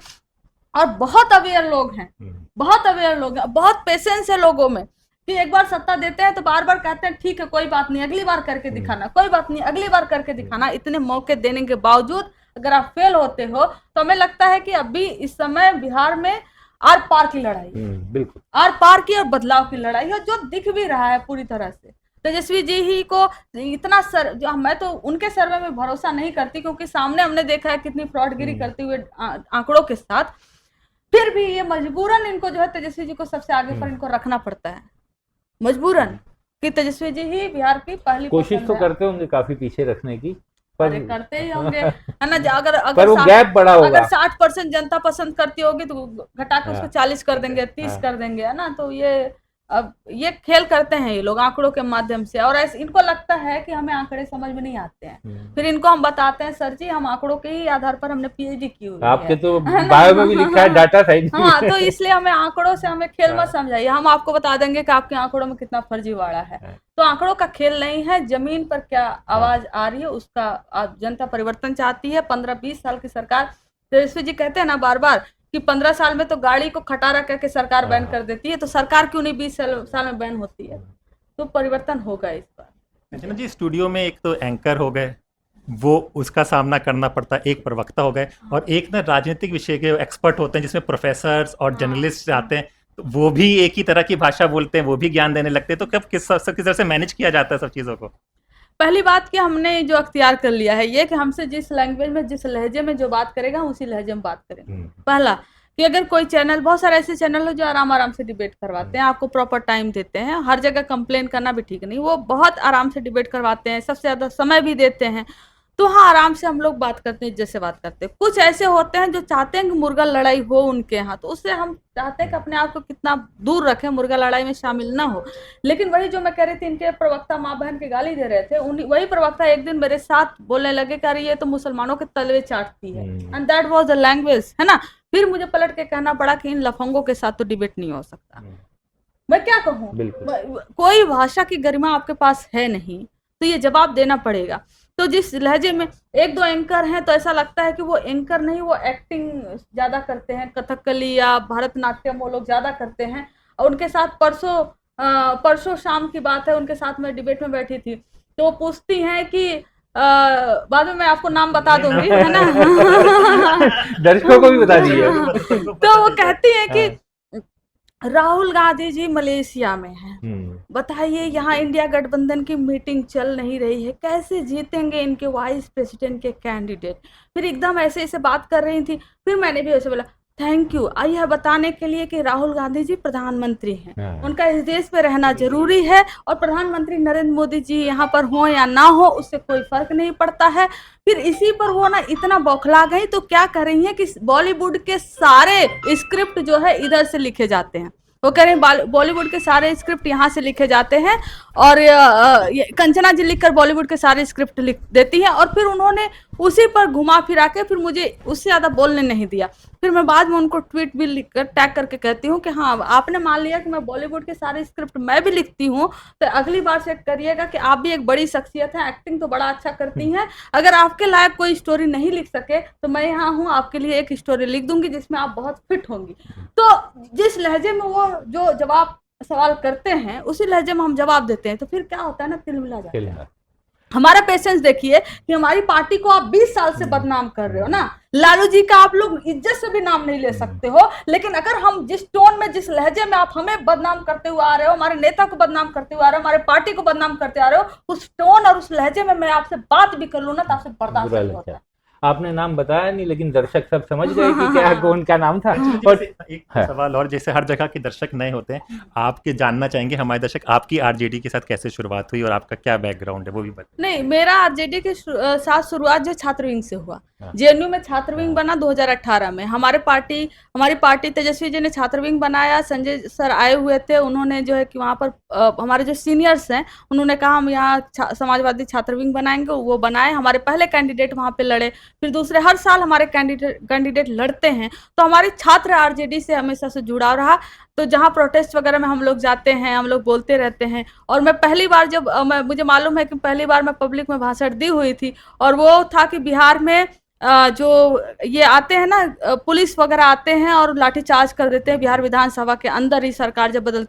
और बहुत अवेयर लोग हैं, बहुत अवेयर लोग हैं, बहुत पेशेंस है लोगों में कि एक बार सत्ता देते हैं तो बार बार कहते हैं ठीक है कोई बात नहीं, अगली बार करके दिखाना, कोई बात नहीं, अगली बार करके दिखाना। इतने मौके देने के बावजूद अगर आप फेल होते हो तो हमें लगता है कि अभी इस समय बिहार में आर पार की लड़ाई, बिल्कुल आर पार की और बदलाव की लड़ाई है, जो दिख भी रहा है पूरी तरह से। तेजस्वी जी ही को इतना जो मैं तो उनके सर्वे में भरोसा नहीं करती, क्योंकि सामने हमने देखा है कितनी फ्रॉडगिरी करते हुए आंकड़ों के साथ। फिर भी ये मजबूरन इनको जो है तेजस्वी जी को सबसे आगे पर इनको रखना पड़ता है, मजबूरन, कि तेजस्वी जी ही बिहार की पहली कोशिश पसंद तो है। करते होंगे काफी पीछे रखने की, अरे पर करते ही होंगे, है ना। अगर पर वो गैप बड़ा होगा। अगर 60% जनता पसंद करती होगी तो घटा के उसको हाँ। 40 कर देंगे, 30 कर देंगे, है ना। तो ये अब ये खेल करते हैं ये लोग आंकड़ों के माध्यम से, और ऐसे इनको लगता है कि हमें आंकड़े समझ में नहीं आते हैं। फिर इनको हम बताते हैं, सर जी हम आंकड़ों के ही आधार पर हमने पीएचडी की हुई आपके है, तो है ना? बायो में भी लिखा है डाटा साइंस। हाँ, तो इसलिए हमें आंकड़ों से हमें खेल मत समझाइए, हम आपको बता देंगे कि आपके आंकड़ों में कितना फर्जीवाड़ा है। तो आंकड़ों का खेल नहीं है, जमीन पर क्या आवाज आ रही है उसका जनता परिवर्तन चाहती है। 15-20 साल की सरकार, तेजस्वी जी कहते हैं ना बार बार कि 15 साल में तो गाड़ी को खटारा करके सरकार बैन कर देती है, तो सरकार क्यों नहीं 20 साल में बैन होती है? तो परिवर्तन होगा इस बार। अंजना जी, स्टूडियो में एक तो एंकर हो गए, वो उसका सामना करना पड़ता है, एक प्रवक्ता हो गए, और एक ना राजनीतिक विषय के एक्सपर्ट होते हैं जिसमें प्रोफेसर्स और जर्नलिस्ट आते हैं, तो वो भी एक ही तरह की भाषा बोलते हैं, वो भी ज्ञान देने लगते हैं। तो कब किस तरह से मैनेज किया जाता है सब चीज़ों को? पहली बात कि हमने जो अख्तियार कर लिया है ये कि हमसे जिस लैंग्वेज में, जिस लहजे में जो बात करेगा हम उसी लहजे में बात करेंगे। पहला कि अगर कोई चैनल, बहुत सारे ऐसे चैनल है जो आराम आराम से डिबेट करवाते हैं, आपको प्रॉपर टाइम देते हैं, हर जगह कंप्लेन करना भी ठीक नहीं, वो बहुत आराम से डिबेट करवाते हैं, सबसे ज्यादा समय भी देते हैं, तो हाँ आराम से हम लोग बात करते हैं, जैसे बात करते हैं। कुछ ऐसे होते हैं जो चाहते हैं कि मुर्गा लड़ाई हो उनके यहाँ, तो उससे हम चाहते हैं कि अपने आप को कितना दूर रखें, मुर्गा लड़ाई में शामिल ना हो। लेकिन वही जो मैं कह रही थी, इनके प्रवक्ता माँ बहन के गाली दे रहे थे, वही प्रवक्ता एक दिन मेरे साथ बोलने लगे कि अरे ये तो मुसलमानों के तलवे चाटती है, and that was the language, है ना। फिर मुझे पलट के कहना पड़ा कि इन लफंगों के साथ तो डिबेट नहीं हो सकता। मैं क्या कहूँ, कोई भाषा की गरिमा आपके पास है नहीं, तो ये जवाब देना पड़ेगा। तो जिस लहजे में एक दो एंकर हैं तो ऐसा लगता है कि वो एंकर नहीं, वो एक्टिंग ज्यादा करते हैं, कथकली या भरतनाट्यम वो लोग ज्यादा करते हैं। और उनके साथ परसों शाम की बात है, उनके साथ मैं डिबेट में बैठी थी, तो वो पूछती हैं कि बाद में मैं आपको नाम बता दूंगी, है ना। दर्शकों को भी बता दीजिए। तो वो कहती है कि राहुल गांधी जी मलेशिया में हैं, बताइए यहाँ इंडिया गठबंधन की मीटिंग चल नहीं रही है, कैसे जीतेंगे इनके वाइस प्रेसिडेंट के कैंडिडेट। फिर एकदम ऐसे ऐसे बात कर रही थी, फिर मैंने भी ऐसे बोला थैंक यू, आई है बताने के लिए कि राहुल गांधी जी प्रधानमंत्री हैं, उनका इस देश पे रहना जरूरी है, और प्रधानमंत्री नरेंद्र मोदी जी यहाँ पर हो या ना हो उससे कोई फर्क नहीं पड़ता है। फिर इसी पर वो ना इतना बौखला गई, तो क्या कर रही है कि बॉलीवुड के सारे स्क्रिप्ट जो है इधर से लिखे जाते हैं, वो कह रहे हैं बॉलीवुड के सारे स्क्रिप्ट यहाँ से लिखे जाते हैं, और कंचना जी लिखकर बॉलीवुड के सारे स्क्रिप्ट लिख देती हैं, और फिर उन्होंने उसी पर घुमा फिरा के फिर मुझे उससे ज़्यादा बोलने नहीं दिया। फिर मैं बाद में उनको ट्वीट भी लिखकर टैग करके कहती हूँ कि हाँ आपने मान लिया कि मैं बॉलीवुड के सारे स्क्रिप्ट मैं भी लिखती हूँ, तो अगली बार से करिएगा कि आप भी एक बड़ी शख्सियत है, एक्टिंग तो बड़ा अच्छा करती हैं, अगर आपके लायक कोई स्टोरी नहीं लिख सके तो मैं यहाँ हूँ, आपके लिए एक स्टोरी लिख दूंगी जिसमें आप बहुत फिट होंगी। तो जिस लहजे में वो जो जवाब सवाल करते हैं उसी लहजे में हम जवाब देते हैं, तो फिर क्या होता है ना, तिल मिला जाता है। हमारा पेशेंस देखिए कि हमारी पार्टी को आप 20 साल से बदनाम कर रहे हो ना, लालू जी का आप लोग इज्जत से भी नाम नहीं ले सकते हो, लेकिन अगर हम जिस टोन में, जिस लहजे में आप हमें बदनाम करते हुए आ रहे हो, हमारे नेता को बदनाम करते हुए आ रहे हो, हमारे पार्टी को बदनाम करते आ रहे हो, उस टोन और उस लहजे में मैं आपसे बात भी कर लूं ना तो आपसे बर्दाश्त नहीं होता है। आपने नाम बताया नहीं, लेकिन दर्शक सब समझ गए कि क्या कौन का नाम था। और एक सवाल और, जैसे हर जगह के दर्शक नए होते हैं, आपके जानना चाहेंगे हमारे दर्शक, आपकी आरजेडी के साथ कैसे शुरुआत हुई और आपका क्या बैकग्राउंड है वो भी बताइए। नहीं, मेरा आरजेडी के साथ शुरुआत जो छात्र विंग से हुआ, जेएनयू में छात्र विंग बना 2018 में। हमारी पार्टी तेजस्वी जी ने छात्र विंग बनाया, संजय सर आए हुए थे, उन्होंने जो है कि वहाँ पर हमारे जो सीनियर्स हैं उन्होंने कहा हम यहाँ समाजवादी छात्र विंग बनाएंगे, वो बनाए, हमारे पहले कैंडिडेट वहाँ पे लड़े, फिर दूसरे हर साल हमारे कैंडिडेट लड़ते हैं, तो हमारी छात्र आरजेडी से हमेशा से जुड़ाव रहा। तो जहाँ प्रोटेस्ट वगैरह में हम लोग जाते हैं, हम लोग बोलते रहते हैं, और मैं पहली बार जब मुझे मालूम है कि पहली बार मैं पब्लिक में भाषण दी हुई थी, और वो था कि बिहार में जो ये आते हैं ना पुलिस वगैरह आते हैं और लाठीचार्ज कर देते हैं बिहार विधानसभा के अंदर ही, सरकार जब बदल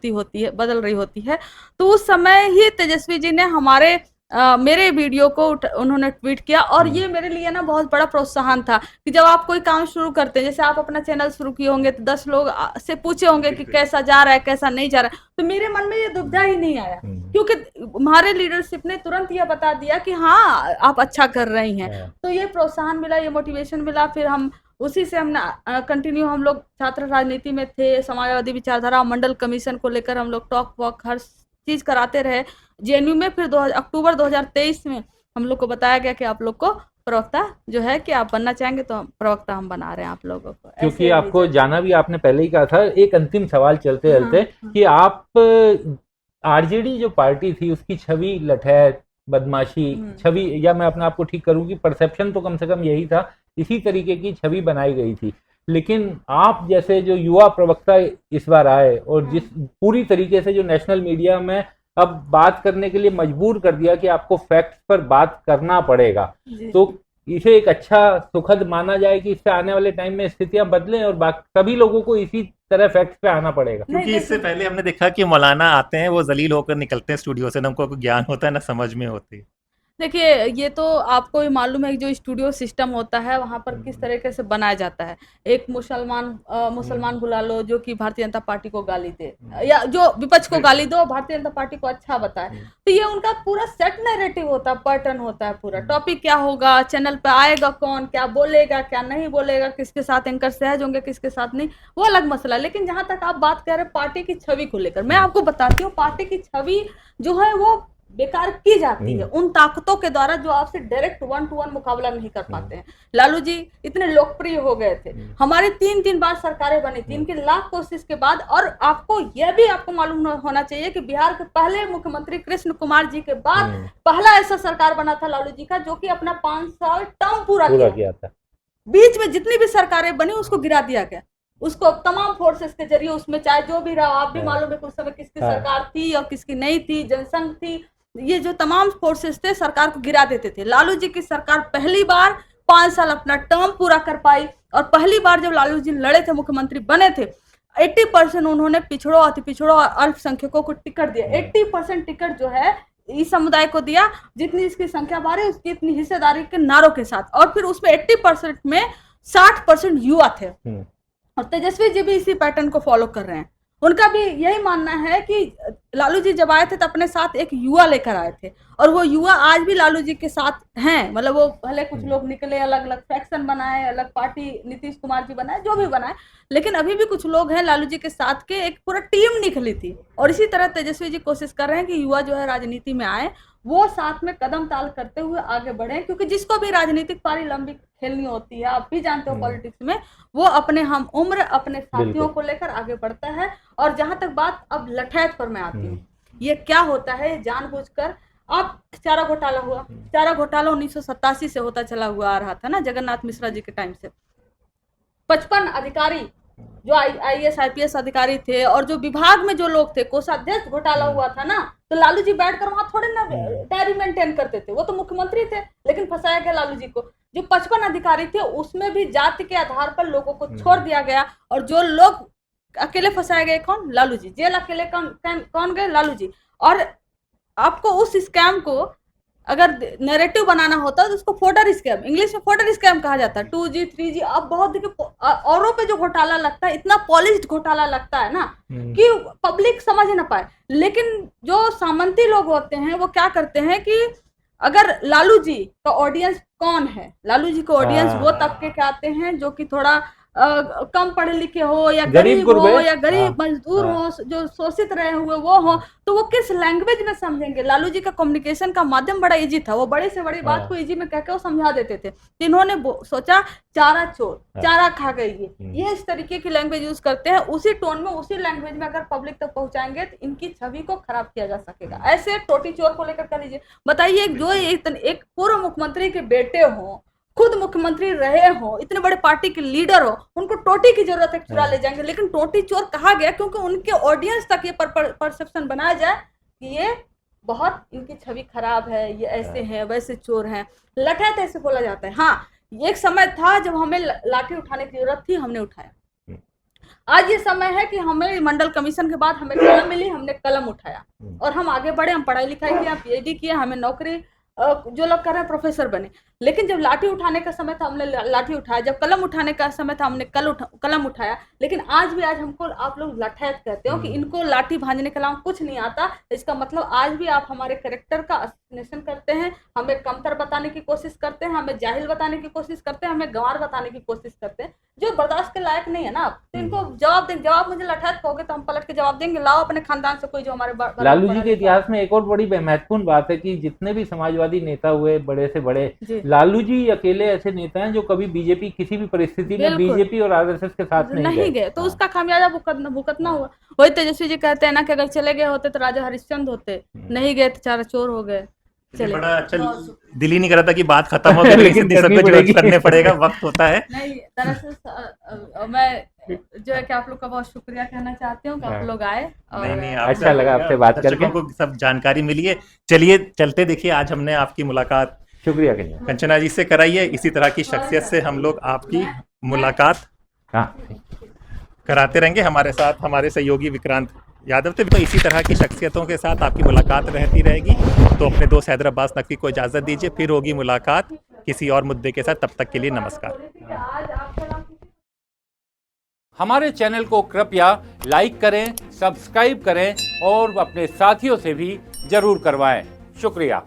रही होती है, तो उस समय ही तेजस्वी जी ने हमारे मेरे वीडियो को उन्होंने ट्वीट किया और ये मेरे लिए ना बहुत बड़ा प्रोत्साहन था कि जब आप कोई काम शुरू करते हैं, जैसे आप अपना चैनल शुरू किए होंगे तो 10 लोग से पूछे होंगे कि कैसा जा रहा है कैसा नहीं जा रहा है, तो मेरे मन में ये दुविधा ही नहीं आया क्योंकि हमारे लीडरशिप ने तुरंत ये बता दिया कि हाँ आप अच्छा कर रही हैं। तो ये प्रोत्साहन मिला, ये मोटिवेशन मिला। फिर हम उसी से हमने कंटिन्यू, हम लोग छात्र राजनीति में थे, समाजवादी विचारधारा मंडल कमीशन को लेकर हम लोग टॉक वॉक हर चीज कराते रहे जेएनयू में। फिर अक्टूबर 2023 में हम लोग को बताया गया कि आप लोग को प्रवक्ता जो है कि आप बनना चाहेंगे तो प्रवक्ता हम बना रहे हैं आप लोगों को। क्योंकि आपको जाना भी आपने पहले ही कहा था। एक अंतिम सवाल चलते चलते कि आप आरजेडी जो पार्टी थी उसकी छवि लठैत बदमाशी छवि, या मैं अपने आप को ठीक करूं कि परसेप्शन तो कम से कम यही था, इसी तरीके की छवि बनाई गई थी। लेकिन आप जैसे जो युवा प्रवक्ता इस बार आए और जिस पूरी तरीके से जो नेशनल मीडिया में अब बात करने के लिए मजबूर कर दिया कि आपको फैक्ट्स पर बात करना पड़ेगा, तो इसे एक अच्छा सुखद माना जाए कि इससे आने वाले टाइम में स्थितियां बदलें और सभी लोगों को इसी तरह फैक्ट्स पे आना पड़ेगा। क्योंकि इससे पहले हमने देखा कि मौलाना आते हैं, वो जलील होकर निकलते हैं स्टूडियो से, ना उनको कोई ज्ञान होता है ना समझ में होती। देखिए ये तो आपको भी मालूम है कि जो स्टूडियो सिस्टम होता है वहाँ पर किस तरीके से बनाया जाता है। एक मुसलमान बुला लो जो कि भारतीय जनता पार्टी को गाली दे, या जो विपक्ष को गाली दो भारतीय जनता पार्टी को अच्छा बताए, तो ये उनका पूरा सेट नैरेटिव होता है, पैटर्न होता है। पूरा टॉपिक क्या होगा, चैनल पे आएगा कौन, क्या बोलेगा क्या नहीं बोलेगा, किसके साथ एंकर सहज होंगे किसके साथ नहीं, वो अलग मसला है। लेकिन जहां तक आप बात कर रहे हैं पार्टी की छवि को लेकर, मैं आपको बताती हूँ पार्टी की छवि जो है वो बेकार की जाती है उन ताकतों के द्वारा जो आपसे डायरेक्ट 1-to-1 मुकाबला नहीं कर पाते हैं। लालू जी इतने लोकप्रिय हो गए थे, हमारी 3 बार सरकारें बनी थी इनकी लाख कोशिश के बाद। और आपको यह भी आपको मालूम होना चाहिए कि बिहार के पहले मुख्यमंत्री कृष्ण कुमार जी के बाद पहला ऐसा सरकार बना था लालू जी का जो कि अपना 5 साल टर्म पूरा किया था। बीच में जितनी भी सरकारें बनी उसको गिरा दिया गया, उसको तमाम फोर्सेस के जरिए, उसमें चाहे जो भी रहा, आप भी मालूम है कुछ समय किसकी सरकार थी और किसकी नहीं थी, जनसंघ थी, ये जो तमाम फोर्सेस थे सरकार को गिरा देते थे। लालू जी की सरकार पहली बार 5 साल अपना टर्म पूरा कर पाई और पहली बार जब लालू जी लड़े थे, मुख्यमंत्री बने थे, 80% उन्होंने पिछड़ों अति पिछड़ों और अल्पसंख्यकों को टिकट दिया। 80% टिकट जो है इस समुदाय को दिया, जितनी इसकी संख्या बढ़े उसकी इतनी हिस्सेदारी के नारों के साथ। और फिर उसमें 80% में 60% युवा थे और तेजस्वी जी भी इसी पैटर्न को फॉलो कर रहे हैं। उनका भी यही मानना है कि लालू जी जब आए थे तो अपने साथ एक युवा लेकर आए थे और वो युवा आज भी लालू जी के साथ हैं। मतलब वो भले कुछ लोग निकले, अलग अलग फैक्शन बनाए, अलग पार्टी नीतीश कुमार जी बनाए, जो भी बनाए, लेकिन अभी भी कुछ लोग हैं लालू जी के साथ के, एक पूरा टीम निकली थी। और इसी तरह तेजस्वी जी कोशिश कर रहे हैं कि युवा जो है राजनीति में आए, वो साथ में कदम ताल करते हुए आगे बढ़े, क्योंकि जिसको भी राजनीतिक पारी लंबी खेलनी होती है, आप भी जानते हो पॉलिटिक्स में, वो अपने हम उम्र अपने साथियों को लेकर आगे बढ़ता है। और जहां तक बात अब लठैत पर मैं आती हूँ, ये क्या होता है जानबूझकर। अब चारा घोटाला हुआ, चारा घोटाला 1987 से होता चला हुआ आ रहा था ना, जगन्नाथ मिश्रा जी के टाइम से। 55 अधिकारी जो IAS IPS अधिकारी थे और जो विभाग में जो लोग थे, कोषाध्यक्ष घोटाला हुआ था ना, तो लालू जी बैठकर वहां थोड़े ना डायरी मेंटेन करते थे, वो तो मुख्यमंत्री थे, लेकिन फंसाया गया लालू जी को। जो 55 अधिकारी थे उसमें भी जाति के आधार पर लोगों को छोड़ दिया गया और जो लोग अकेले फंसाए गए, कौन? लालू जी। जेल अकेले कौन गए? लालू जी। और आपको उस स्कैम को अगर नैरेटिव बनाना होता है तो उसको फोडर स्कैम, इंग्लिश में फोडर स्कैम कहा जाता है। 2G 3G, अब बहुत देखिए औरों पे जो घोटाला लगता है, इतना पॉलिश्ड घोटाला लगता है ना कि पब्लिक समझ ना पाए। लेकिन जो सामंती लोग होते हैं वो क्या करते हैं कि अगर लालू जी का ऑडियंस कौन है, लालू जी का ऑडियंस वो तबके के आते हैं जो कि थोड़ा कम पढ़े लिखे हो या गरीब हो या गरीब मजदूर हो, जो शोषित रहे हुए वो हो, तो वो किस लैंग्वेज में समझेंगे। लालू जी का कम्युनिकेशन का माध्यम बड़ा इजी था, वो बड़ी से बड़ी बात को इजी में कहकर वो समझा देते थे। इन्होंने सोचा चारा चोर, चारा खा गई, ये इस तरीके की लैंग्वेज यूज करते हैं। उसी टोन में उसी लैंग्वेज में अगर पब्लिक तक पहुंचाएंगे तो इनकी छवि को खराब किया जा सकेगा। ऐसे टोटी चोर को लेकर कर लीजिए, बताइए जो एक पूर्व मुख्यमंत्री के बेटे हो, खुद मुख्यमंत्री रहे हो, इतने बड़े पार्टी के लीडर हो, उनको टोटी की जरूरत है, चुरा ले जाएंगे। लेकिन टोटी चोर कहा गया क्योंकि उनके ऑडियंस तक ये परसेप्शन बनाया जाए कि ये बहुत इनकी छवि खराब है, ये ऐसे हैं वैसे चोर हैं, लठैत ऐसे बोला जाता है। हाँ, एक समय था जब हमें लाठी उठाने की जरूरत थी, हमने उठाया। आज ये समय है कि हमें मंडल कमीशन के बाद हमें कलम मिली, हमने कलम उठाया और हम आगे बढ़े, हम पढ़ाई लिखाई किया, पीएचडी किया, हमें नौकरी जो लोग कर रहे हैं प्रोफेसर बने। लेकिन जब लाठी उठाने का समय था हमने लाठी उठाया, जब कलम उठाने का समय था हमने कलम उठाया। लेकिन आज हमको आप लोग लठैत कहते हो कि इनको लाठी भांजने के अलावा कुछ नहीं आता। इसका मतलब आज भी आप हमारे कैरेक्टर का असैसिनेशन करते हैं, हमें कमतर बताने की कोशिश करते हैं, हमें जाहिल बताने की कोशिश करते हैं, हमें गंवार बताने की कोशिश करते हैं, जो बर्दाश्त के लायक नहीं है ना आप। तो इनको जवाब देंगे, जवाब मुझे लठैत कहोगे तो हम पलट के जवाब देंगे। लाओ अपने खानदान से कोई जो हमारे लालू जी के इतिहास में एक और बड़ी महत्वपूर्ण बात है कि जितने भी समाजवादी नेता हुए बड़े से बड़े, लालू जी अकेले ऐसे नेता हैं जो कभी बीजेपी किसी भी परिस्थिति में बीजेपी और आरएसएस के साथ नहीं गए। तो उसका खामियाजा भुगतना हुआ। वही तेजस्वी जी कहते हैं ना कि अगर चले गए होते तो राजा हरिश्चंद्र होते, नहीं गए तो चारा चोर हो गए। चले बड़ा अच्छा, दिल ही नहीं कर रहा था कि बात खत्म हो गई, लेकिन सब करने पड़ेगा, वक्त होता है। नहीं, दरअसल मैं जो है कि आप लोग का बहुत शुक्रिया कहना चाहती हूँ कि आप लोग आए। नहीं, अच्छा लगा आपसे बात करके, को सब जानकारी मिली है। चलिए चलते, देखिए आज हमने आपकी मुलाकात शुक्रिया कंचना जी से कराई है। इसी तरह की शख्सियत से हम लोग आपकी मुलाकात कराते रहेंगे। हमारे साथ हमारे सहयोगी विक्रांत यादव थे। तो इसी तरह की शख्सियतों के साथ आपकी मुलाकात रहती रहेगी। तो अपने दोस्त हैदर अब्बास नकवी को इजाज़त दीजिए, फिर होगी मुलाकात किसी और मुद्दे के साथ। तब तक के लिए नमस्कार। हमारे चैनल को कृपया लाइक करें, सब्सक्राइब करें और अपने साथियों से भी जरूर करवाएं। शुक्रिया।